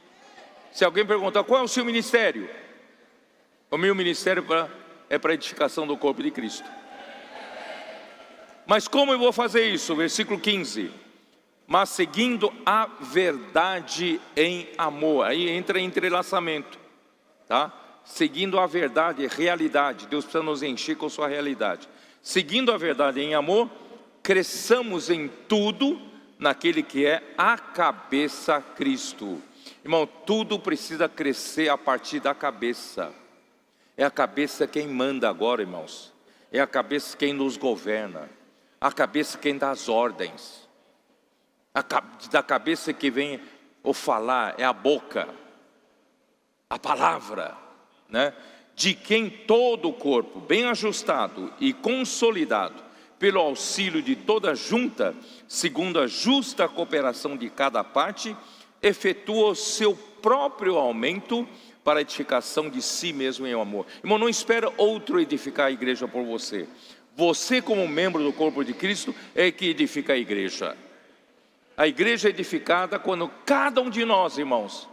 Speaker 1: Se alguém perguntar qual é o seu ministério, o meu ministério é para a edificação do corpo de Cristo. Mas como eu vou fazer isso? Versículo 15. Mas seguindo a verdade em amor. Aí entra entrelaçamento, tá? Seguindo a verdade, realidade. Deus precisa nos encher com sua realidade. Seguindo a verdade em amor, cresçamos em tudo naquele que é a cabeça, Cristo. Irmão, tudo precisa crescer a partir da cabeça. É a cabeça quem manda agora, irmãos. É a cabeça quem nos governa. A cabeça quem dá as ordens. Da cabeça que vem o falar, é a boca, a palavra, né? De quem todo o corpo, bem ajustado e consolidado, pelo auxílio de toda junta, segundo a justa cooperação de cada parte, efetua o seu próprio aumento para a edificação de si mesmo em amor. Irmão, não espera outro edificar a igreja por você. Você, como membro do corpo de Cristo, é que edifica a igreja. A igreja é edificada quando cada um de nós, irmãos,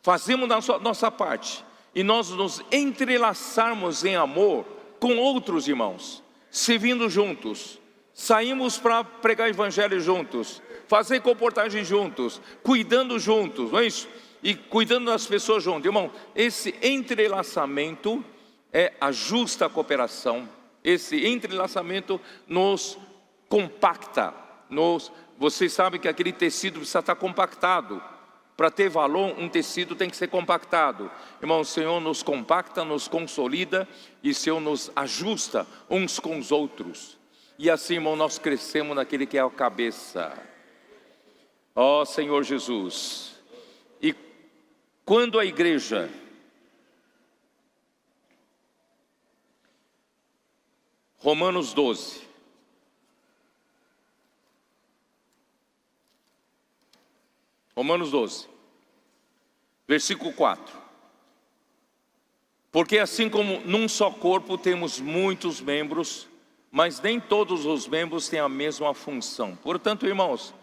Speaker 1: fazemos a nossa parte e nós nos entrelaçarmos em amor com outros irmãos, servindo juntos, saímos para pregar o evangelho juntos, fazer comportagem juntos, cuidando juntos, não é isso? E cuidando das pessoas juntos. Irmão, esse entrelaçamento é a justa cooperação. Esse entrelaçamento nos compacta, vocês sabem que aquele tecido precisa estar compactado. Para ter valor, um tecido tem que ser compactado. Irmão, o Senhor nos compacta, nos consolida e o Senhor nos ajusta uns com os outros. E assim, irmão, nós crescemos naquele que é a cabeça. Ó Senhor Jesus. E quando a igreja Romanos 12. Romanos 12, versículo 4. Porque assim como num só corpo temos muitos membros, mas nem todos os membros têm a mesma função. Portanto, irmãos,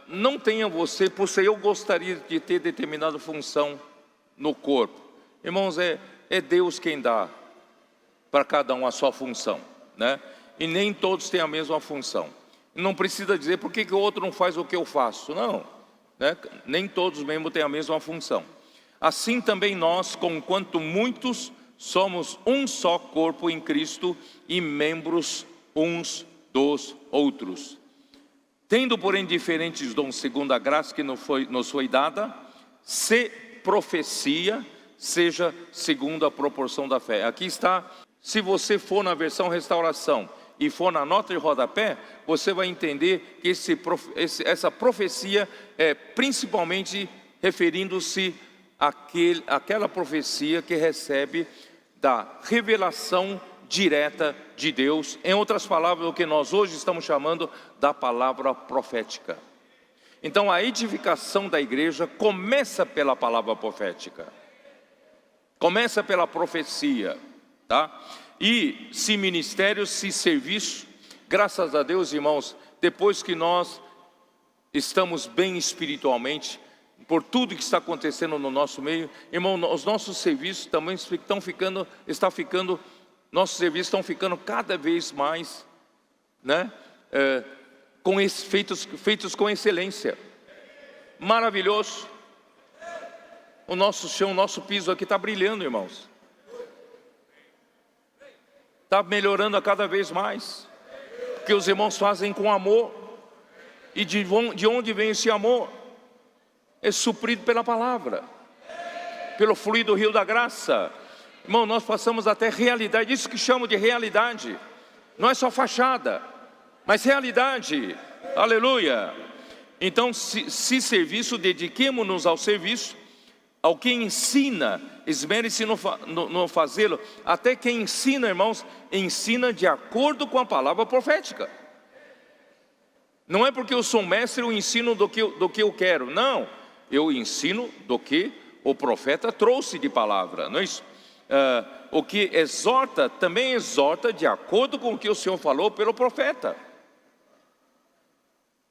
Speaker 1: não tenha você, por ser eu gostaria de ter determinada função no corpo. Irmãos, é Deus quem dá para cada um a sua função, né? E nem todos têm a mesma função. Não precisa dizer por que o outro não faz o que eu faço. Não, né? Nem todos os membros têm a mesma função. Assim também nós, conquanto muitos, somos um só corpo em Cristo e membros uns dos outros. Tendo, porém, diferentes dons segundo a graça que nos foi dada, se profecia, seja segundo a proporção da fé. Aqui está, se você for na versão restauração, e for na nota de rodapé, você vai entender que essa profecia é principalmente referindo-se àquela profecia que recebe da revelação direta de Deus. Em outras palavras, o que nós hoje estamos chamando da palavra profética. Então a edificação da igreja começa pela palavra profética. Começa pela profecia, tá? E se ministério, se serviço, graças a Deus, irmãos, depois que nós estamos bem espiritualmente, por tudo que está acontecendo no nosso meio, irmão, os nossos serviços também nossos serviços estão ficando cada vez mais, né, feitos com excelência. Maravilhoso. O nosso chão, o nosso piso aqui está brilhando, irmãos. Está melhorando a cada vez mais, porque os irmãos fazem com amor. E de onde vem esse amor? é suprido pela palavra, pelo fluir do rio da graça. Irmão, nós passamos até realidade, isso que chamam de realidade. Não é só fachada, mas realidade. Aleluia. Então, se serviço, dediquemo-nos ao serviço. Ao que ensina, esmere-se no fazê-lo. Até quem ensina, irmãos, ensina de acordo com a palavra profética. Não é porque eu sou mestre, eu ensino do que eu quero. Não, eu ensino do que o profeta trouxe de palavra, não é isso? O que exorta, também exorta de acordo com o que o Senhor falou pelo profeta.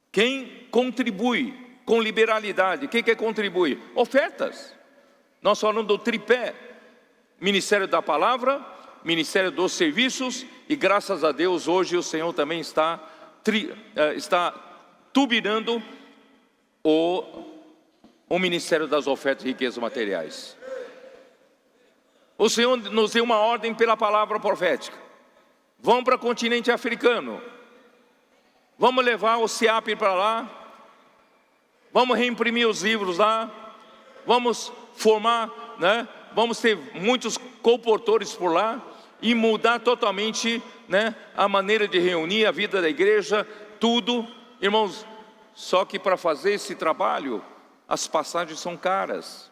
Speaker 1: Quem contribui com liberalidade, quem quer contribuir? Ofertas. Nós falamos do tripé: ministério da palavra, ministério dos serviços, e graças a Deus hoje o Senhor também está turbinando o ministério das ofertas e riquezas materiais. O Senhor nos deu uma ordem pela palavra profética: vamos para o continente africano, vamos levar o SEAP para lá, vamos reimprimir os livros lá, vamos formar, né? Vamos ter muitos comportores por lá e mudar totalmente, né, a maneira de reunir, a vida da igreja, tudo. Irmãos, só que para fazer esse trabalho, as passagens são caras,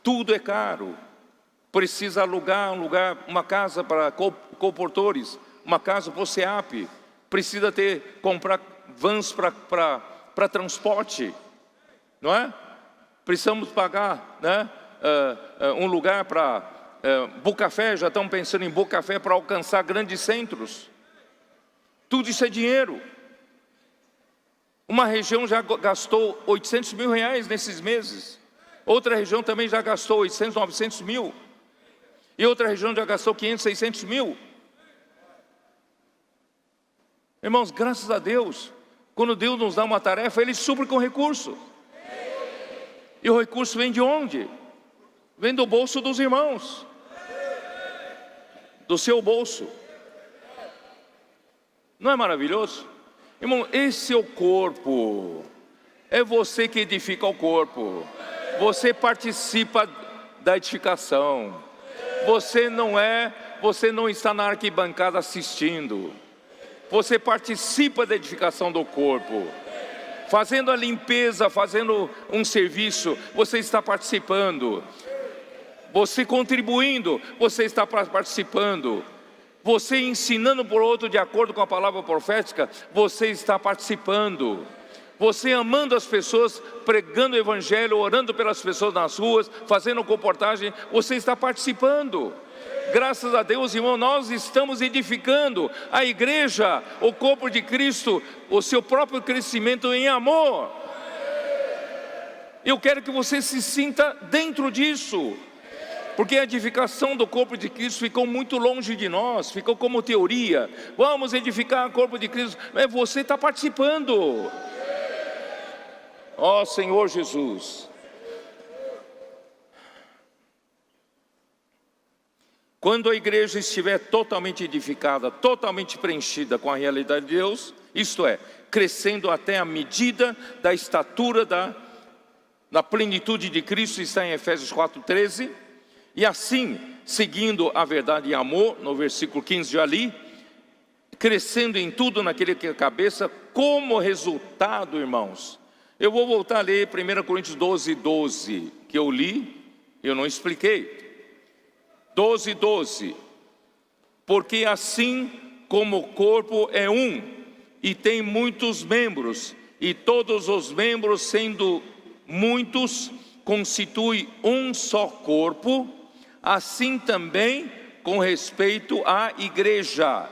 Speaker 1: tudo é caro. Precisa alugar um lugar, uma casa para comportores, uma casa para o SEAP, precisa comprar vans para transporte, não é? Precisamos pagar, né, um lugar para Bucafé, já estão pensando em Bucafé para alcançar grandes centros. Tudo isso é dinheiro. Uma região já gastou 800 mil reais nesses meses, outra região também já gastou 800, 900 mil, e outra região já gastou 500, 600 mil. Irmãos, graças a Deus, quando Deus nos dá uma tarefa, Ele supre com recurso. E o recurso vem de onde? Vem do bolso dos irmãos, do seu bolso. Não é maravilhoso? Irmão, esse é o corpo. É você que edifica o corpo. Você participa da edificação. Você não está na arquibancada assistindo. Você participa da edificação do corpo. Fazendo a limpeza, fazendo um serviço, você está participando. Você contribuindo, você está participando. Você ensinando por outro de acordo com a palavra profética, você está participando. Você amando as pessoas, pregando o evangelho, orando pelas pessoas nas ruas, fazendo comportagem, você está participando. Graças a Deus, irmão, nós estamos edificando a igreja, o corpo de Cristo, o seu próprio crescimento em amor. Eu quero que você se sinta dentro disso, porque a edificação do corpo de Cristo ficou muito longe de nós, ficou como teoria. Vamos edificar o corpo de Cristo, mas você está participando. Ó Senhor Jesus. Quando a igreja estiver totalmente edificada, totalmente preenchida com a realidade de Deus, isto é, crescendo até a medida da estatura da plenitude de Cristo, está em Efésios 4:13, e assim, seguindo a verdade em amor, no versículo 15 de ali, crescendo em tudo naquele que é a cabeça, como resultado, irmãos. Eu vou voltar a ler 1 Coríntios 12:12, que eu li, eu não expliquei. 12:12, porque assim como o corpo é um, e tem muitos membros, e todos os membros, sendo muitos, constituem um só corpo, assim também com respeito à igreja.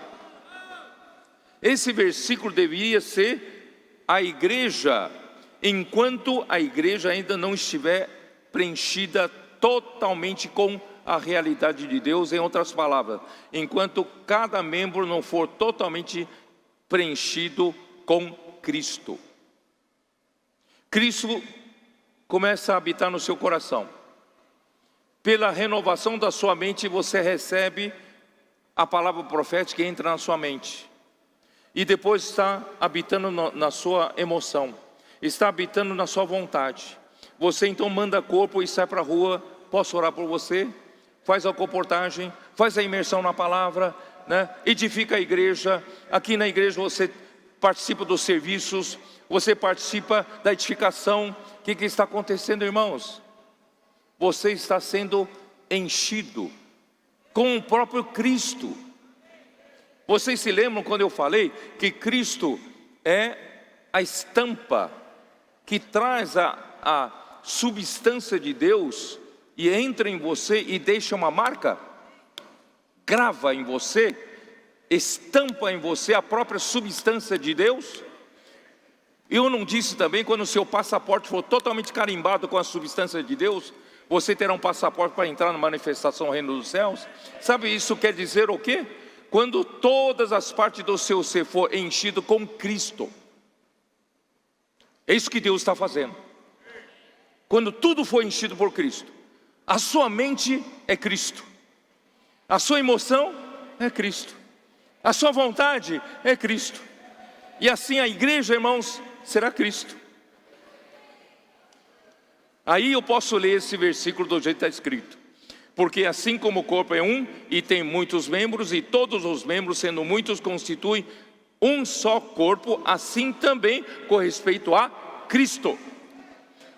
Speaker 1: Esse versículo deveria ser a igreja, enquanto a igreja ainda não estiver preenchida totalmente com a realidade de Deus. Em outras palavras, enquanto cada membro não for totalmente preenchido com Cristo. Cristo começa a habitar no seu coração. Pela renovação da sua mente, você recebe a palavra profética e entra na sua mente. E depois está habitando na sua emoção, está habitando na sua vontade. você então manda corpo e sai para a rua. Posso orar por você? Faz a comportagem, faz a imersão na palavra, né? Edifica a igreja. Aqui na igreja você participa dos serviços, você participa da edificação. O que está acontecendo, irmãos? Você está sendo enchido com o próprio Cristo. Vocês se lembram quando eu falei que Cristo é a estampa que traz a substância de Deus e entra em você e deixa uma marca? Grava em você, estampa em você a própria substância de Deus. Eu não disse também, quando o seu passaporte for totalmente carimbado com a substância de Deus, você terá um passaporte para entrar na manifestação do reino dos céus? Sabe, isso quer dizer o quê? Quando todas as partes do seu ser for enchido com Cristo. É isso que Deus está fazendo. Quando tudo for enchido por Cristo, a sua mente é Cristo, a sua emoção é Cristo, a sua vontade é Cristo, e assim a igreja, irmãos, será Cristo. Aí eu posso ler esse versículo do jeito que está escrito: porque assim como o corpo é um e tem muitos membros, e todos os membros, sendo muitos, constituem um só corpo, assim também com respeito a Cristo.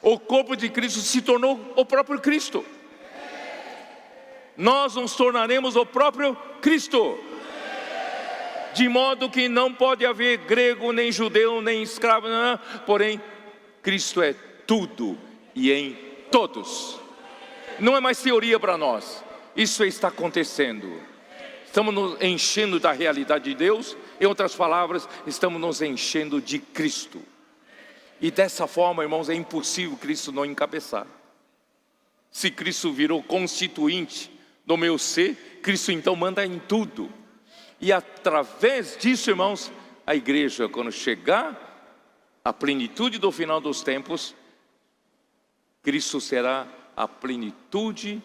Speaker 1: O corpo de Cristo se tornou o próprio Cristo. Nós nos tornaremos o próprio Cristo, de modo que não pode haver grego, nem judeu, nem escravo, não, porém Cristo é tudo e em todos. Não é mais teoria para nós, isso está acontecendo. Estamos nos enchendo da realidade de Deus. Em outras palavras, estamos nos enchendo de Cristo. E dessa forma, irmãos, é impossível Cristo não encabeçar. Se Cristo virou constituinte do meu ser, Cristo então manda em tudo. E através disso, irmãos, a igreja, quando chegar à plenitude do final dos tempos, Cristo será a plenitude,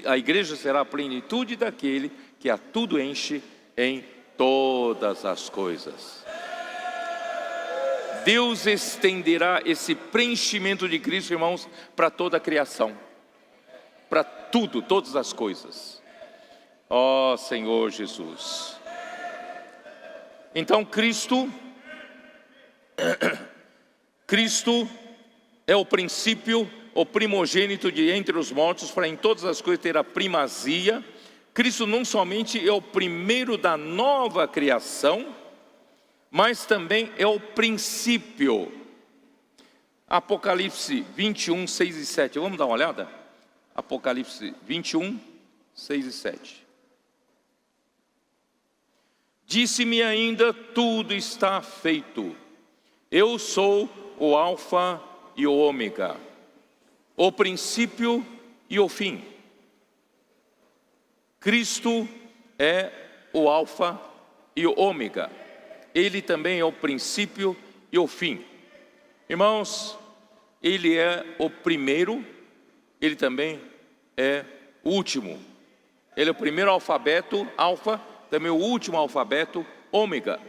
Speaker 1: a igreja será a plenitude daquele que a tudo enche em todas as coisas. Deus estenderá esse preenchimento de Cristo, irmãos, para toda a criação, para tudo, todas as coisas. Ó Senhor Jesus. Então Cristo é o princípio, o primogênito de entre os mortos, para em todas as coisas ter a primazia. Cristo não somente é o primeiro da nova criação, mas também é o princípio. Apocalipse 21, 6 e 7, vamos dar uma olhada? Apocalipse 21, 6 e 7. Disse-me ainda: tudo está feito. Eu sou o Alfa e o Ômega, o princípio e o fim. Cristo é o Alfa e o Ômega. Ele também é o princípio e o fim. Irmãos, Ele é o primeiro, Ele também é o último. Ele é o primeiro alfabeto, alfa, também o último alfabeto, ômega.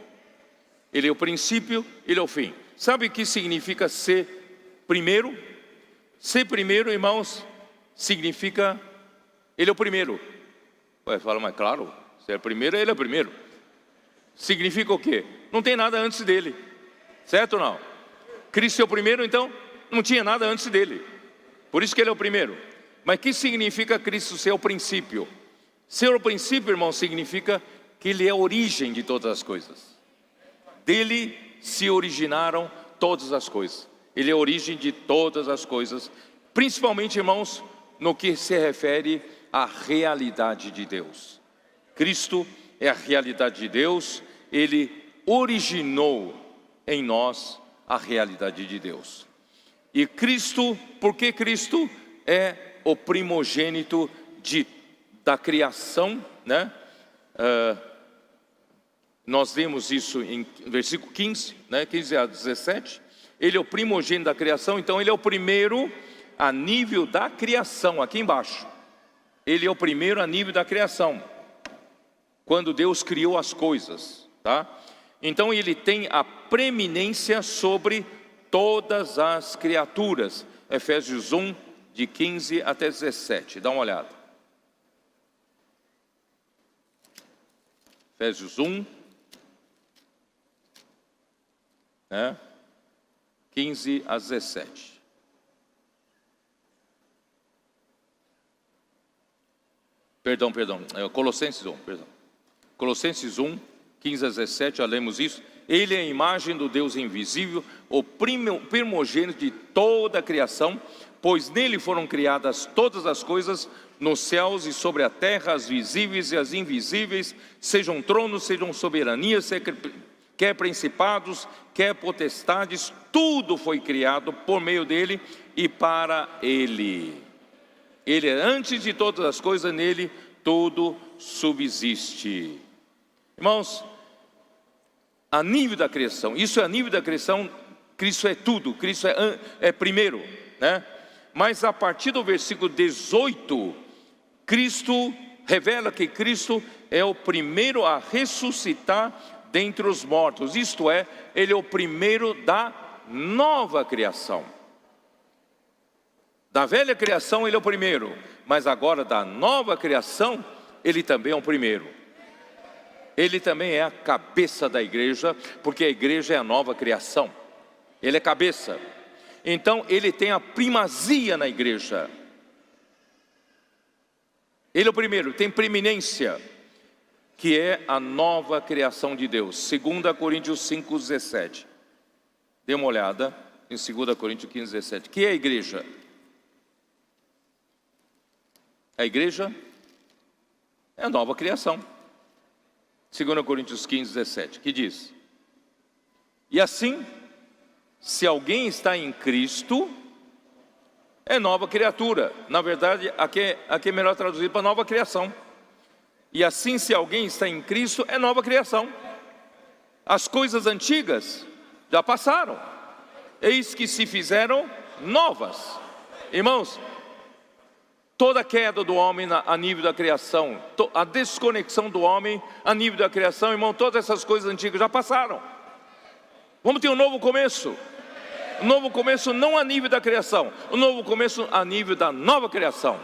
Speaker 1: Ele é o princípio, Ele é o fim. Sabe o que significa ser primeiro? Ser primeiro, irmãos, significa Ele é o primeiro. Ué, fala, mas claro, se é o primeiro, Ele é o primeiro. Significa o quê? Não tem nada antes dele, certo ou não? Cristo é o primeiro, então não tinha nada antes dele, por isso que Ele é o primeiro. Mas o que significa Cristo ser o princípio? Ser o princípio, irmão, significa que Ele é a origem de todas as coisas. Dele se originaram todas as coisas. Ele é a origem de todas as coisas, principalmente, irmãos, no que se refere à realidade de Deus. Cristo é a realidade de Deus. Ele originou em nós a realidade de Deus. E Cristo, porque Cristo é o primogênito da criação, né? Nós vemos isso em versículo 15, né? 15 a 17. Ele é o primogênito da criação, então Ele é o primeiro a nível da criação, aqui embaixo. Ele é o primeiro a nível da criação, quando Deus criou as coisas, tá? Então Ele tem a preeminência sobre todas as criaturas. Efésios 1, de 15 até 17. Dá uma olhada. Efésios 1, 15 a 17. Perdão. Colossenses 1, perdão. Colossenses 1, 15 a 17, já lemos isso. Ele é a imagem do Deus invisível, o primogênito de toda a criação, pois nele foram criadas todas as coisas, nos céus e sobre a terra, as visíveis e as invisíveis, sejam tronos, sejam soberanias, quer principados, quer potestades, tudo foi criado por meio dele e para ele. Ele é antes de todas as coisas, nele tudo subsiste. Irmãos, a nível da criação, isso é a nível da criação, Cristo é tudo, Cristo é primeiro, né? Mas a partir do versículo 18, Cristo revela que Cristo é o primeiro a ressuscitar dentre os mortos, isto é, Ele é o primeiro da nova criação. Da velha criação Ele é o primeiro, mas agora da nova criação Ele também é o primeiro. Ele também é a cabeça da igreja, porque a igreja é a nova criação. Ele é cabeça. Então Ele tem a primazia na igreja. Ele é o primeiro, tem preeminência, que é a nova criação de Deus. 2 Coríntios 5, 17. Dê uma olhada em 2 Coríntios 15, 17. Que é a igreja? A igreja é a nova criação. 2 Coríntios 15, 17, que diz: e assim, se alguém está em Cristo, é nova criatura. Na verdade, aqui é melhor traduzir para nova criação. E assim, se alguém está em Cristo, é nova criação. As coisas antigas já passaram, eis que se fizeram novas. Irmãos, toda a queda do homem a nível da criação, a desconexão do homem a nível da criação, irmão, todas essas coisas antigas já passaram. Vamos ter um novo começo. Um novo começo não a nível da criação, um novo começo a nível da nova criação.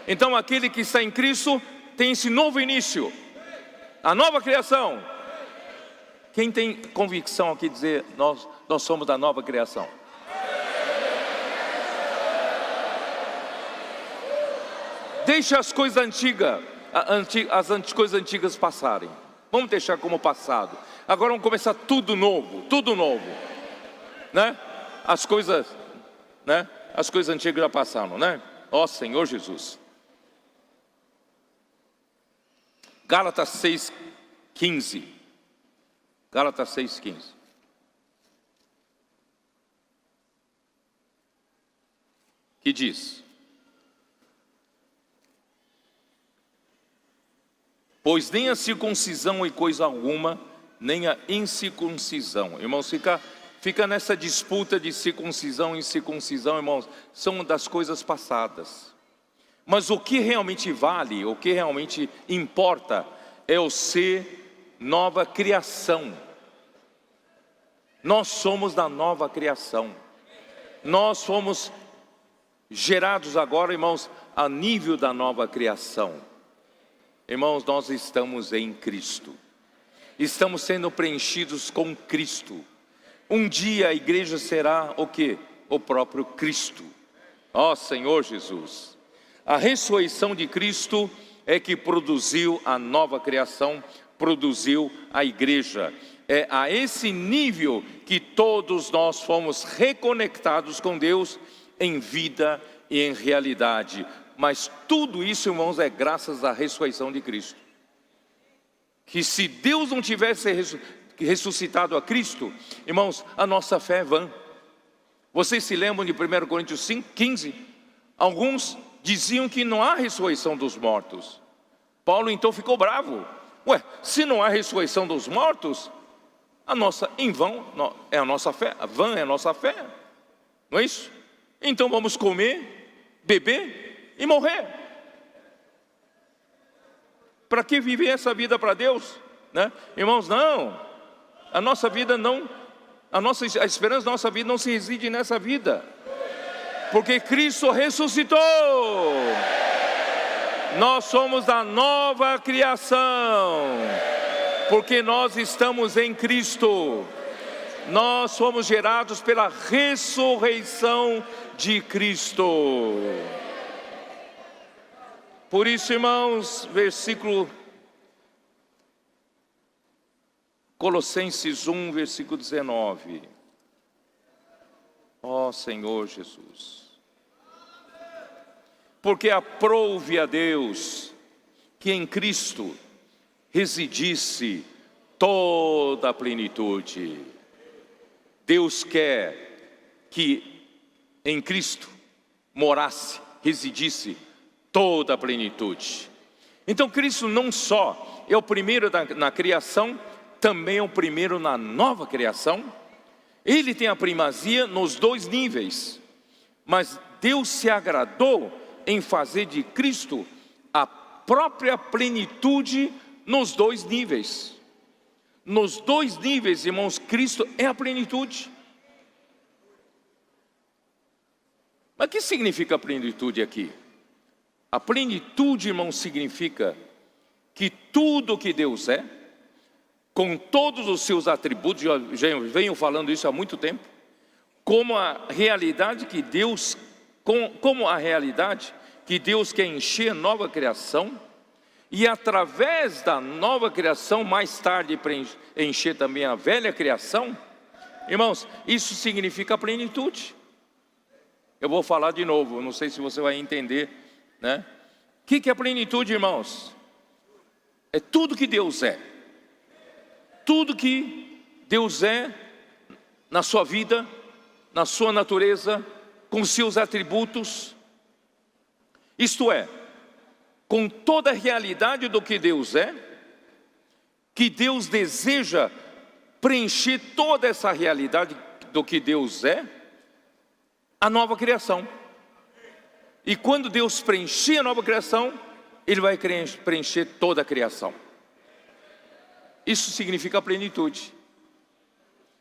Speaker 1: Então aquele que está em Cristo tem esse novo início, a nova criação. Quem tem convicção aqui de dizer nós somos da nova criação? Deixa as coisas antigas, as coisas antigas passarem. Vamos deixar como passado. Agora vamos começar tudo novo, né? As coisas antigas já passaram, né? Ó Senhor Jesus. Gálatas 6:15. Gálatas 6:15. Que diz: pois nem a circuncisão é coisa alguma, nem a incircuncisão. Irmãos, fica nessa disputa de circuncisão e incircuncisão, irmãos, são das coisas passadas. Mas o que realmente vale, o que realmente importa, é o ser nova criação. Nós somos da nova criação. Nós fomos gerados agora, irmãos, a nível da nova criação. Irmãos, nós estamos em Cristo. Estamos sendo preenchidos com Cristo. Um dia a igreja será o quê? O próprio Cristo. Ó Senhor Jesus. A ressurreição de Cristo é que produziu a nova criação, produziu a igreja. É a esse nível que todos nós fomos reconectados com Deus em vida e em realidade. Mas tudo isso, irmãos, é graças à ressurreição de Cristo. Que se Deus não tivesse ressuscitado a Cristo, irmãos, a nossa fé é vã. Vocês se lembram de 1 Coríntios 5:15? Alguns diziam que não há ressurreição dos mortos. Paulo então ficou bravo. Se não há ressurreição dos mortos, em vão é a nossa fé, vã é a nossa fé. Não é isso? Então vamos comer, beber e morrer. Para que viver essa vida para Deus, né? Irmãos, não. A nossa vida não, a esperança da nossa vida não se reside nessa vida. Porque Cristo ressuscitou. Nós somos a nova criação, porque nós estamos em Cristo. Nós somos gerados pela ressurreição de Cristo. Por isso, irmãos, Colossenses 1, versículo 19. Ó Senhor Jesus. Porque aprouve a Deus que em Cristo residisse toda a plenitude. Deus quer que em Cristo morasse, residisse toda a plenitude. Então Cristo não só é o primeiro na criação, também é o primeiro na nova criação. Ele tem a primazia nos dois níveis, mas Deus se agradou em fazer de Cristo a própria plenitude nos dois níveis. Nos dois níveis, irmãos, Cristo é a plenitude. Mas o que significa a plenitude aqui? A plenitude, irmãos, significa que tudo que Deus é, com todos os seus atributos, já venho falando isso há muito tempo, como a realidade que Deus quer encher a nova criação, e através da nova criação, mais tarde encher também a velha criação. Irmãos, isso significa a plenitude. Eu vou falar de novo, não sei se você vai entender, né? O que é a plenitude, irmãos? É tudo que Deus é. Tudo que Deus é na sua vida, na sua natureza, com seus atributos. Isto é, com toda a realidade do que Deus é, que Deus deseja preencher toda essa realidade do que Deus é, a nova criação. E quando Deus preencher a nova criação, Ele vai preencher toda a criação. Isso significa a plenitude.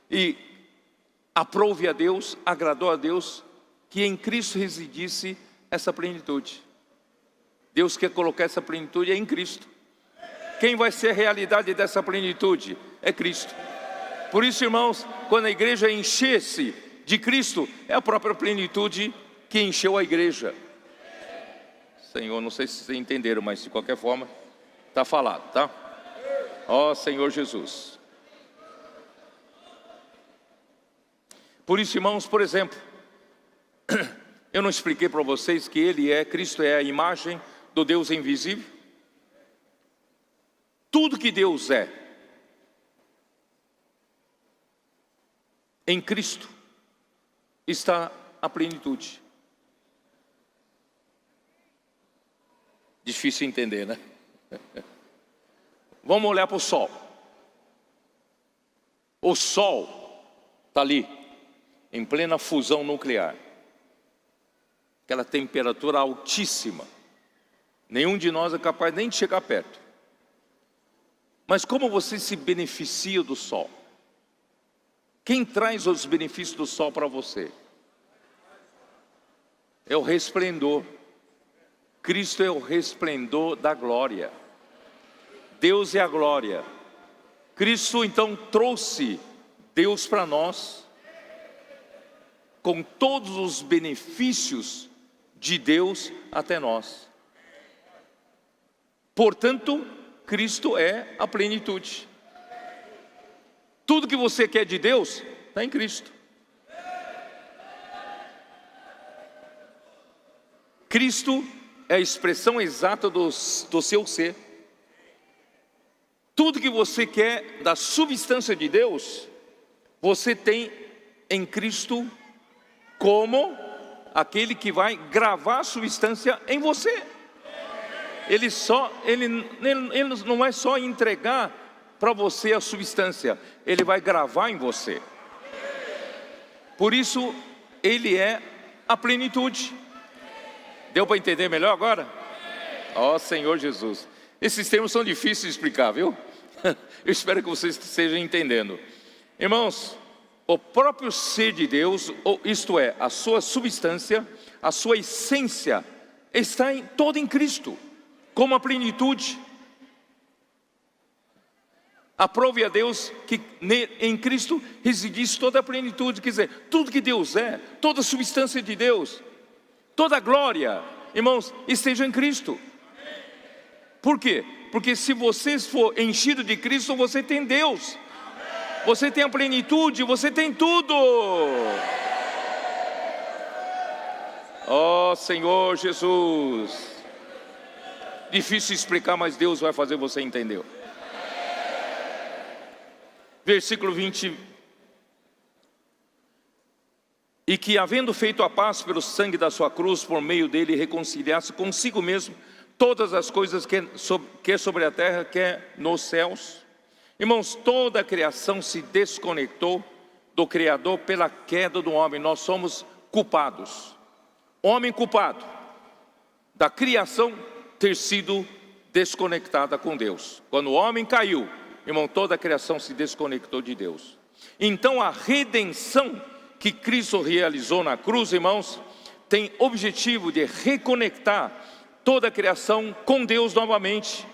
Speaker 1: E aprove a Deus, agradou a Deus, que em Cristo residisse essa plenitude. Deus quer colocar essa plenitude em Cristo. Quem vai ser a realidade dessa plenitude? É Cristo. Por isso, irmãos, quando a igreja encher-se de Cristo, é a própria plenitude que encheu a igreja. Senhor, não sei se vocês entenderam, mas de qualquer forma, está falado, tá? Ó Senhor Jesus. Por isso, irmãos, por exemplo, eu não expliquei para vocês que Cristo é a imagem do Deus invisível. Tudo que Deus é, em Cristo está a plenitude. Difícil entender, né? Vamos olhar para o Sol. O Sol está ali, em plena fusão nuclear. Aquela temperatura altíssima. Nenhum de nós é capaz nem de chegar perto. Mas como você se beneficia do Sol? Quem traz os benefícios do Sol para você? É o resplendor. Cristo é o resplendor da glória. Deus é a glória. Cristo então trouxe Deus para nós, com todos os benefícios de Deus até nós. Portanto, Cristo é a plenitude. Tudo que você quer de Deus está em Cristo. Cristo é a expressão exata do seu ser. Tudo que você quer da substância de Deus, você tem em Cristo, como aquele que vai gravar a substância em você. Ele não é só entregar para você a substância, Ele vai gravar em você. Por isso, Ele é a plenitude. Deu para entender melhor agora? Ó Senhor Jesus. Esses termos são difíceis de explicar, viu? Eu espero que vocês estejam entendendo. Irmãos, o próprio ser de Deus, isto é, a sua substância, a sua essência, está toda em Cristo, como a plenitude. Aprove a Deus que em Cristo residisse toda a plenitude, quer dizer, tudo que Deus é, toda a substância de Deus, toda a glória, irmãos, esteja em Cristo. Por quê? Porque se você for enchido de Cristo, você tem Deus, você tem a plenitude, você tem tudo. Ó Senhor Jesus, difícil explicar, mas Deus vai fazer você entender. Versículo 20: e que, havendo feito a paz pelo sangue da sua cruz, por meio dele reconciliasse consigo mesmo todas as coisas, quer sobre a terra, quer nos céus. Irmãos, toda a criação se desconectou do Criador pela queda do homem. Nós somos culpados, homem culpado da criação ter sido desconectada com Deus. Quando o homem caiu, irmão, toda a criação se desconectou de Deus. Então a redenção que Cristo realizou na cruz, irmãos, tem objetivo de reconectar toda a criação com Deus novamente,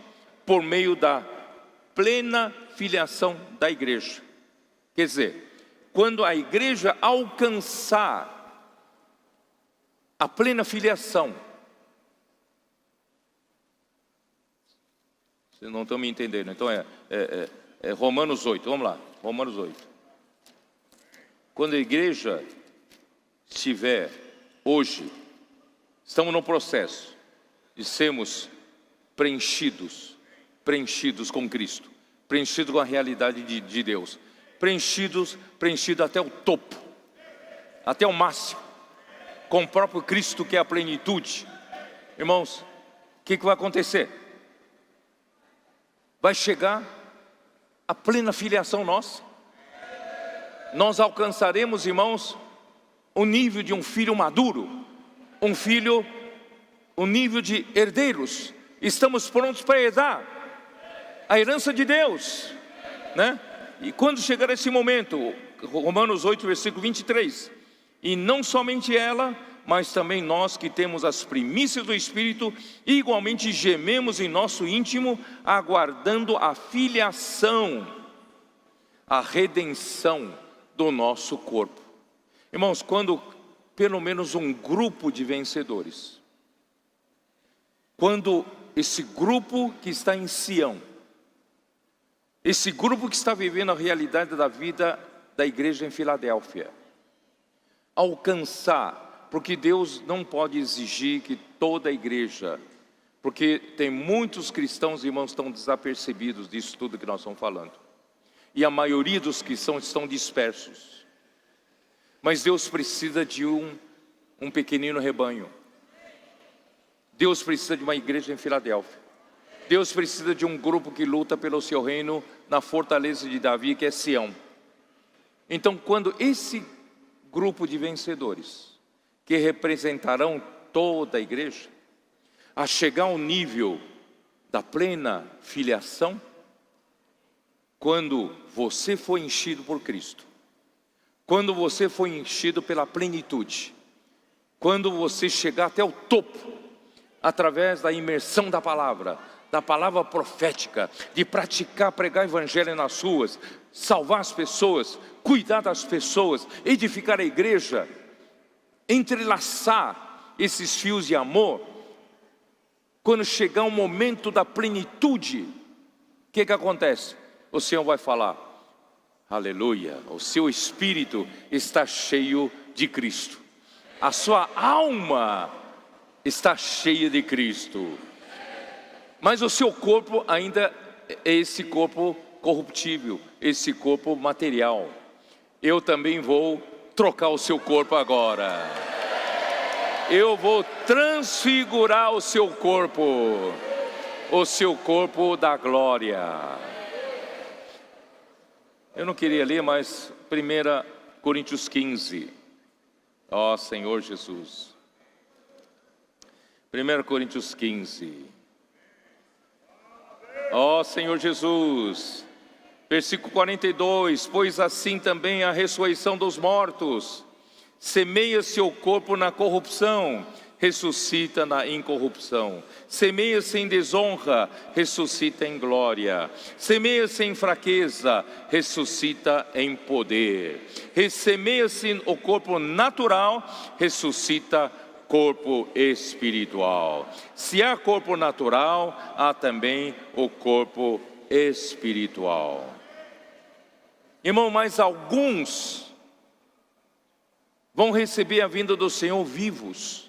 Speaker 1: por meio da plena filiação da igreja. Quer dizer, quando a igreja alcançar a plena filiação, vocês não estão me entendendo, então é Romanos 8, vamos lá, Romanos 8. Quando a igreja estiver hoje, estamos no processo de sermos preenchidos com Cristo, preenchidos com a realidade de Deus, preenchidos até o topo, até o máximo, com o próprio Cristo, que é a plenitude. Irmãos, o que vai acontecer? Vai chegar a plena filiação nossa. Nós alcançaremos, irmãos, o nível de um filho maduro, o nível de herdeiros. Estamos prontos para herdar a herança de Deus, né? E quando chegar esse momento, Romanos 8, versículo 23, e não somente ela, mas também nós que temos as primícias do Espírito, igualmente gememos em nosso íntimo, aguardando a filiação, a redenção do nosso corpo. Irmãos, quando pelo menos um grupo de vencedores, quando esse grupo que está em Sião, esse grupo que está vivendo a realidade da vida da igreja em Filadélfia, alcançar, porque Deus não pode exigir que toda a igreja, porque tem muitos cristãos, irmãos, estão desapercebidos disso tudo que nós estamos falando, e a maioria dos cristãos estão dispersos, mas Deus precisa de um pequenino rebanho. Deus precisa de uma igreja em Filadélfia. Deus precisa de um grupo que luta pelo seu reino na fortaleza de Davi, que é Sião. Então, quando esse grupo de vencedores, que representarão toda a igreja, a chegar ao nível da plena filiação, quando você for enchido por Cristo, quando você for enchido pela plenitude, quando você chegar até o topo, através da imersão da palavra profética, de praticar, pregar o evangelho nas ruas, salvar as pessoas, cuidar das pessoas, edificar a igreja, entrelaçar esses fios de amor. Quando chegar o momento da plenitude, o que acontece? O Senhor vai falar: aleluia, o seu espírito está cheio de Cristo, a sua alma está cheia de Cristo, mas o seu corpo ainda é esse corpo corruptível, esse corpo material. Eu também vou trocar o seu corpo agora. Eu vou transfigurar o seu corpo da glória. Eu não queria ler, mas 1 Coríntios 15. Ó Senhor Jesus. 1 Coríntios 15. Ó Senhor Jesus. Versículo 42, pois assim também a ressurreição dos mortos, semeia-se o corpo na corrupção, ressuscita na incorrupção. Semeia-se em desonra, ressuscita em glória. Semeia-se em fraqueza, ressuscita em poder. Semeia-se o corpo natural, ressuscita corpo espiritual. Se há corpo natural, há também o corpo espiritual. Irmão, mas alguns vão receber a vinda do Senhor vivos.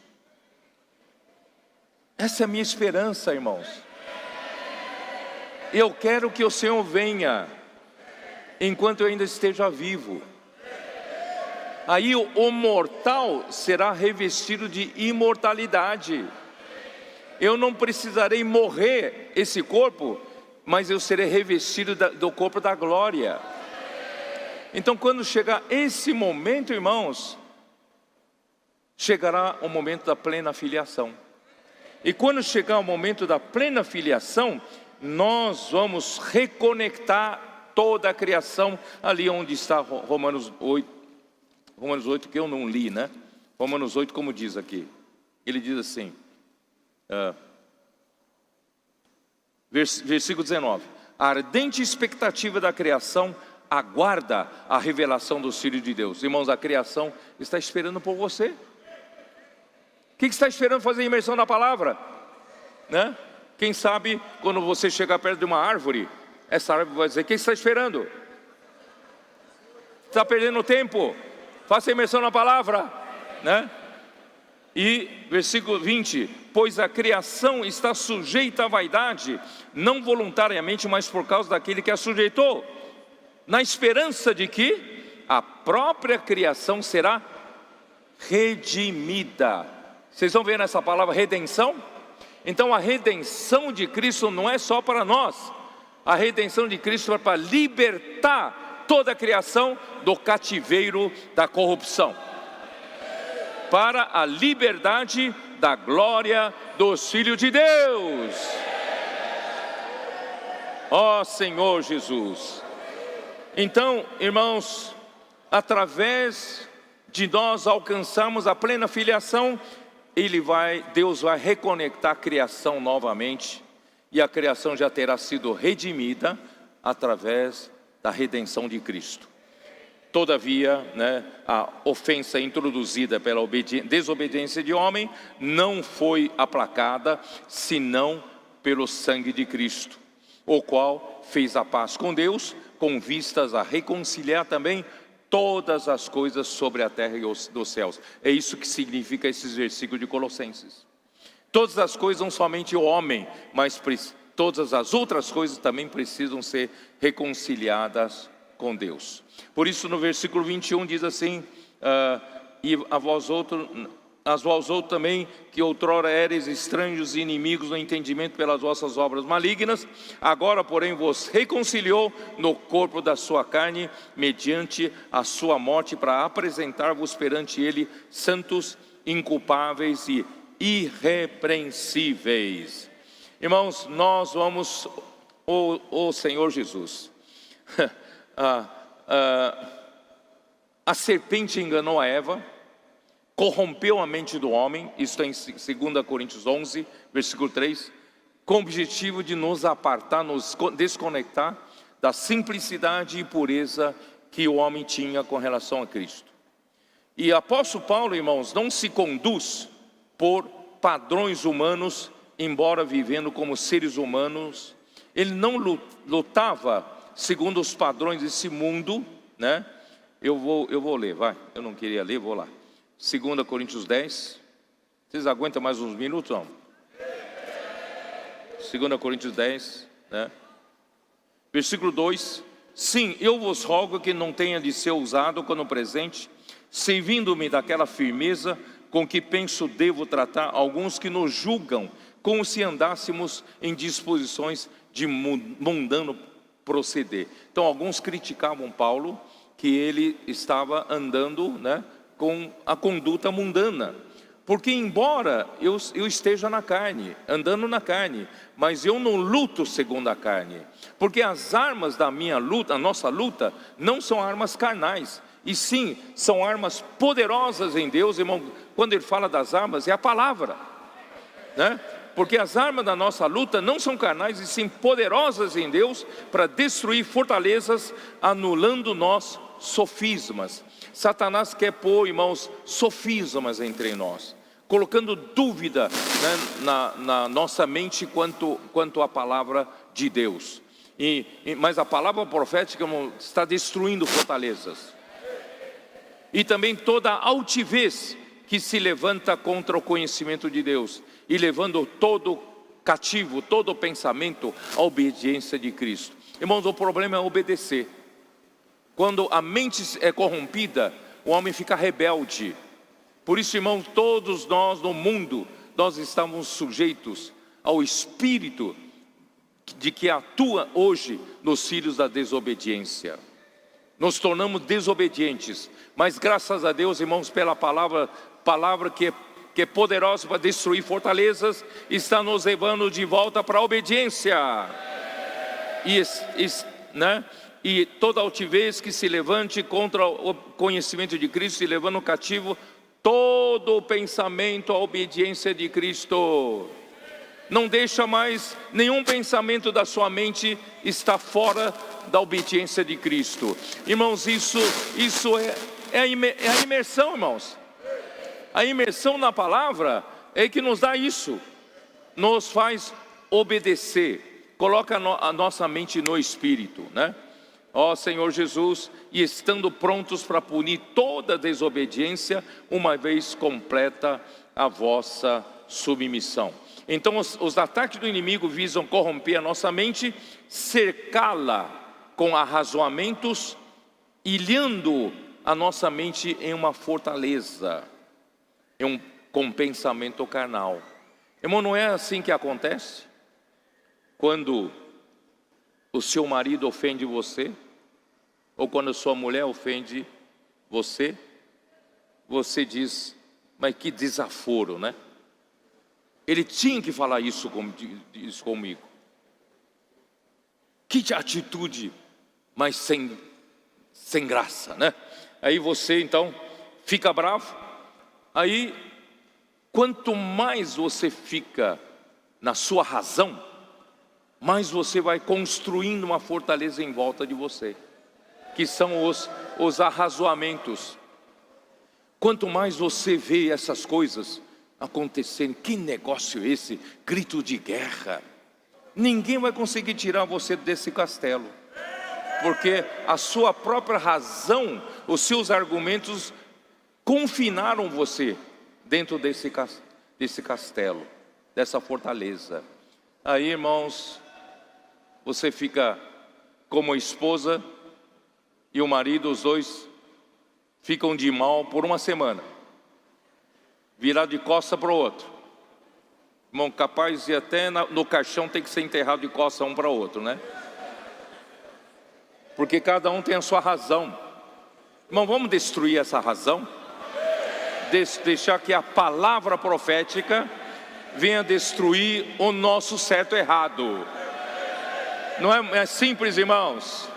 Speaker 1: Essa é a minha esperança, irmãos. Eu quero que o Senhor venha enquanto eu ainda esteja vivo. Aí o mortal será revestido de imortalidade. Eu não precisarei morrer esse corpo, mas eu serei revestido do corpo da glória. Então, quando chegar esse momento, irmãos, chegará o momento da plena filiação. E quando chegar o momento da plena filiação, nós vamos reconectar toda a criação, ali onde está Romanos 8, que eu não li, né? Romanos 8, como diz aqui, ele diz assim, versículo 19, a ardente expectativa da criação aguarda a revelação dos filhos de Deus. Irmãos, a criação está esperando por você. O que está esperando fazer a imersão na palavra? Né? Quem sabe, quando você chegar perto de uma árvore, essa árvore vai dizer, o que está esperando? Está perdendo tempo, faça a imersão na palavra, né? E versículo 20, pois a criação está sujeita à vaidade, não voluntariamente, mas por causa daquele que a sujeitou, na esperança de que a própria criação será redimida. Vocês vão ver nessa palavra redenção? Então a redenção de Cristo não é só para nós, a redenção de Cristo é para libertar toda a criação do cativeiro da corrupção, para a liberdade da glória dos filhos de Deus. Ó Senhor Jesus. Então, irmãos, através de nós alcançarmos a plena filiação, Deus vai reconectar a criação novamente, e a criação já terá sido redimida através da redenção de Cristo. Todavia, né, a ofensa introduzida pela desobediência de homem não foi aplacada, senão pelo sangue de Cristo, o qual fez a paz com Deus, com vistas a reconciliar também todas as coisas sobre a terra e dos céus. É isso que significa esses versículos de Colossenses. Todas as coisas, não somente o homem, mas todas as outras coisas também precisam ser reconciliadas com Deus. Por isso no versículo 21 diz assim, e a vós outros também, que outrora eres estranhos e inimigos no entendimento pelas vossas obras malignas, agora porém vos reconciliou no corpo da sua carne, mediante a sua morte, para apresentar-vos perante ele santos, inculpáveis e irrepreensíveis. Irmãos, nós vamos, o Senhor Jesus, a serpente enganou a Eva, corrompeu a mente do homem, isso está em 2 Coríntios 11, versículo 3, com o objetivo de nos apartar, nos desconectar da simplicidade e pureza que o homem tinha com relação a Cristo. E o apóstolo Paulo, irmãos, não se conduz por padrões humanos, embora vivendo como seres humanos. Ele não lutava segundo os padrões desse mundo, né? Eu vou ler, vai, eu não queria ler, vou lá. 2 Coríntios 10, vocês aguentam mais uns minutos, não? 2 Coríntios 10, né? Versículo 2, sim, eu vos rogo que não tenha de ser usado quando presente, servindo-me daquela firmeza com que penso devo tratar alguns que nos julgam, como se andássemos em disposições de mundano proceder. Então alguns criticavam Paulo, que ele estava andando, né, com a conduta mundana. Porque embora eu esteja na carne, andando na carne, mas eu não luto segundo a carne. Porque as armas da minha luta, a nossa luta, não são armas carnais, e sim, são armas poderosas em Deus, irmão. Quando ele fala das armas, é a palavra, né? Porque as armas da nossa luta não são carnais, e sim poderosas em Deus, para destruir fortalezas, anulando nós sofismas. Satanás quer pôr, irmãos, sofismas entre nós, colocando dúvida, né, na nossa mente quanto à palavra de Deus. Mas a palavra profética, irmão, está destruindo fortalezas. E também toda altivez que se levanta contra o conhecimento de Deus, e levando todo cativo, todo pensamento à obediência de Cristo. Irmãos, o problema é obedecer. Quando a mente é corrompida, o homem fica rebelde. Por isso, irmãos, todos nós no mundo, nós estamos sujeitos ao espírito de que atua hoje nos filhos da desobediência. Nos tornamos desobedientes, mas graças a Deus, irmãos, pela palavra que é poderosa para destruir fortalezas, está nos levando de volta para a obediência. Né? E toda altivez que se levante contra o conhecimento de Cristo, e levando cativo todo o pensamento à obediência de Cristo. Não deixa mais nenhum pensamento da sua mente estar fora da obediência de Cristo. Irmãos, isso é a imersão, irmãos. A imersão na palavra é que nos dá isso, nos faz obedecer, coloca a nossa mente no Espírito, né? Ó Senhor Jesus, e estando prontos para punir toda desobediência, uma vez completa a vossa submissão. Então os ataques do inimigo visam corromper a nossa mente, cercá-la com arrazoamentos, ilhando a nossa mente em uma fortaleza, com pensamento carnal. Irmão, não é assim que acontece? Quando o seu marido ofende você, ou quando a sua mulher ofende você, você diz, mas que desaforo, né? Ele tinha que falar isso comigo. Que atitude, mas sem graça, né? Aí você então fica bravo. Aí, quanto mais você fica na sua razão, mais você vai construindo uma fortaleza em volta de você, que são os arrazoamentos. Quanto mais você vê essas coisas acontecendo, que negócio esse? Grito de guerra. Ninguém vai conseguir tirar você desse castelo, porque a sua própria razão, os seus argumentos confinaram você dentro desse castelo, dessa fortaleza. Aí, irmãos, você fica como a esposa e o marido, os dois ficam de mal por uma semana, virar de costa para o outro. Irmão, capaz de até no caixão ter que ser enterrado de costa um para o outro, né? Porque cada um tem a sua razão. Irmão, vamos destruir essa razão? Deixar que a palavra profética venha destruir o nosso certo e errado. Não é simples, irmãos?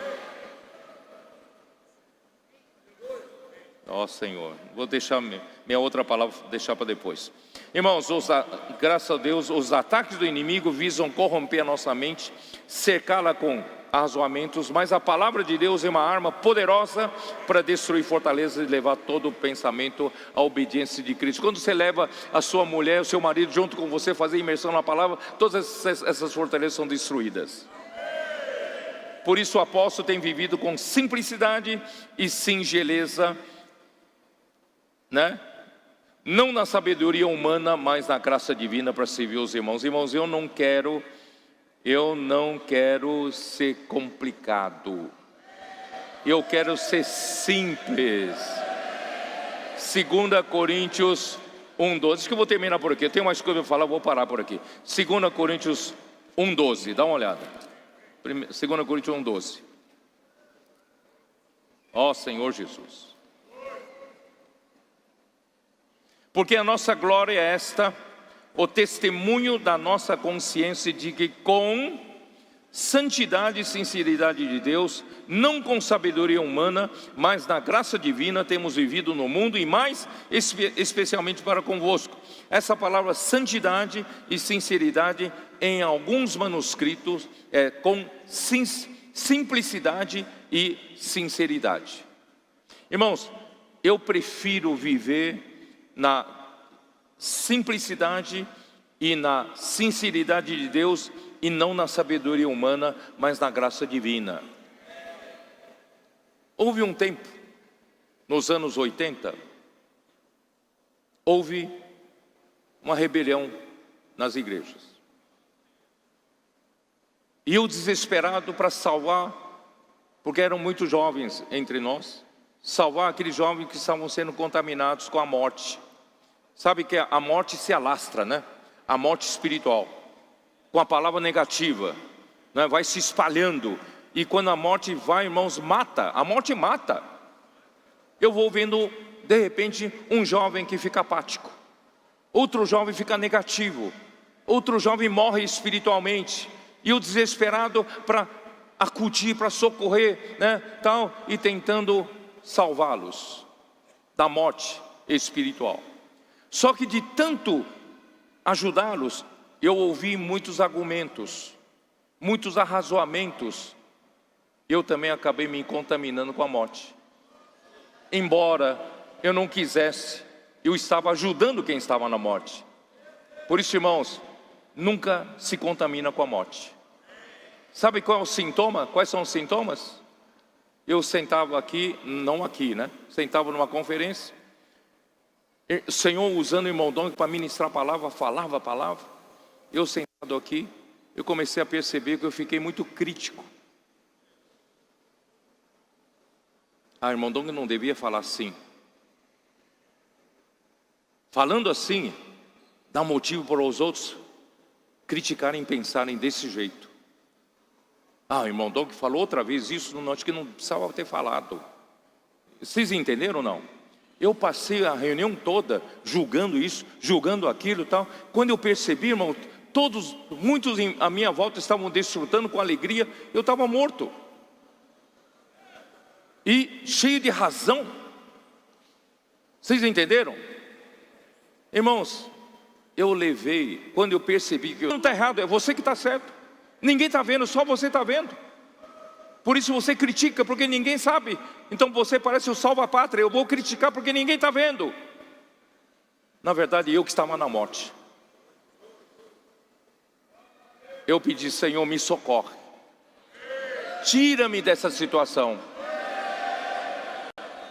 Speaker 1: Ó Senhor, vou deixar minha outra palavra, deixar para depois. Irmãos, graças a Deus, os ataques do inimigo visam corromper a nossa mente, cercá-la com arrazoamentos, mas a palavra de Deus é uma arma poderosa para destruir fortalezas e levar todo o pensamento à obediência de Cristo. Quando você leva a sua mulher, o seu marido junto com você, fazer imersão na palavra, todas essas fortalezas são destruídas. Por isso o apóstolo tem vivido com simplicidade e singeleza, né? Não na sabedoria humana, mas na graça divina, para servir os irmãos. Irmãos, eu não quero ser complicado, eu quero ser simples. 2 Coríntios 1:12, acho que eu vou terminar por aqui, eu tenho mais coisa para falar, vou parar por aqui. 2 Coríntios 1:12, dá uma olhada. 2 Coríntios 1:12. Ó Senhor Jesus. Porque a nossa glória é esta, o testemunho da nossa consciência de que com santidade e sinceridade de Deus, não com sabedoria humana, mas na graça divina, temos vivido no mundo, e mais especialmente para convosco. Essa palavra santidade e sinceridade, em alguns manuscritos, é com simplicidade e sinceridade. Irmãos, eu prefiro viver na simplicidade e na sinceridade de Deus, e não na sabedoria humana, mas na graça divina. Houve um tempo, nos anos 80, houve uma rebelião nas igrejas. E eu desesperado para salvar, porque eram muitos jovens entre nós, salvar aqueles jovens que estavam sendo contaminados com a morte. Sabe que a morte se alastra, né? A morte espiritual, com a palavra negativa, né? Vai se espalhando. E quando a morte vai, irmãos, mata. A morte mata. Eu vou vendo, de repente, um jovem que fica apático. Outro jovem fica negativo. Outro jovem morre espiritualmente. E eu desesperado para acudir, para socorrer, né? Tal, e tentando salvá-los da morte espiritual. Só que de tanto ajudá-los, eu ouvi muitos argumentos, muitos arrazoamentos. Eu também acabei me contaminando com a morte. Embora eu não quisesse, eu estava ajudando quem estava na morte. Por isso, irmãos, nunca se contamina com a morte. Sabe qual é o sintoma? Quais são os sintomas? Eu sentava aqui, não aqui, né? Sentava numa conferência, o Senhor usando o irmão Dom para ministrar a palavra, falava a palavra. Eu sentado aqui, eu comecei a perceber que eu fiquei muito crítico. Irmão Dom não devia falar assim. Falando assim, dá motivo para os outros criticarem e pensarem desse jeito. Irmão Dom que falou outra vez isso, acho que não precisava ter falado. Vocês entenderam ou não? Eu passei a reunião toda julgando isso, julgando aquilo e tal. Quando eu percebi, irmão, muitos à minha volta estavam desfrutando com alegria. Eu estava morto. E cheio de razão. Vocês entenderam? Irmãos, eu levei, quando eu percebi que não está errado, é você que está certo. Ninguém está vendo, só você está vendo. Por isso você critica, porque ninguém sabe. Então você parece o salva-pátria. Eu vou criticar porque ninguém está vendo. Na verdade, eu que estava na morte. Eu pedi, Senhor, me socorre. Tira-me dessa situação.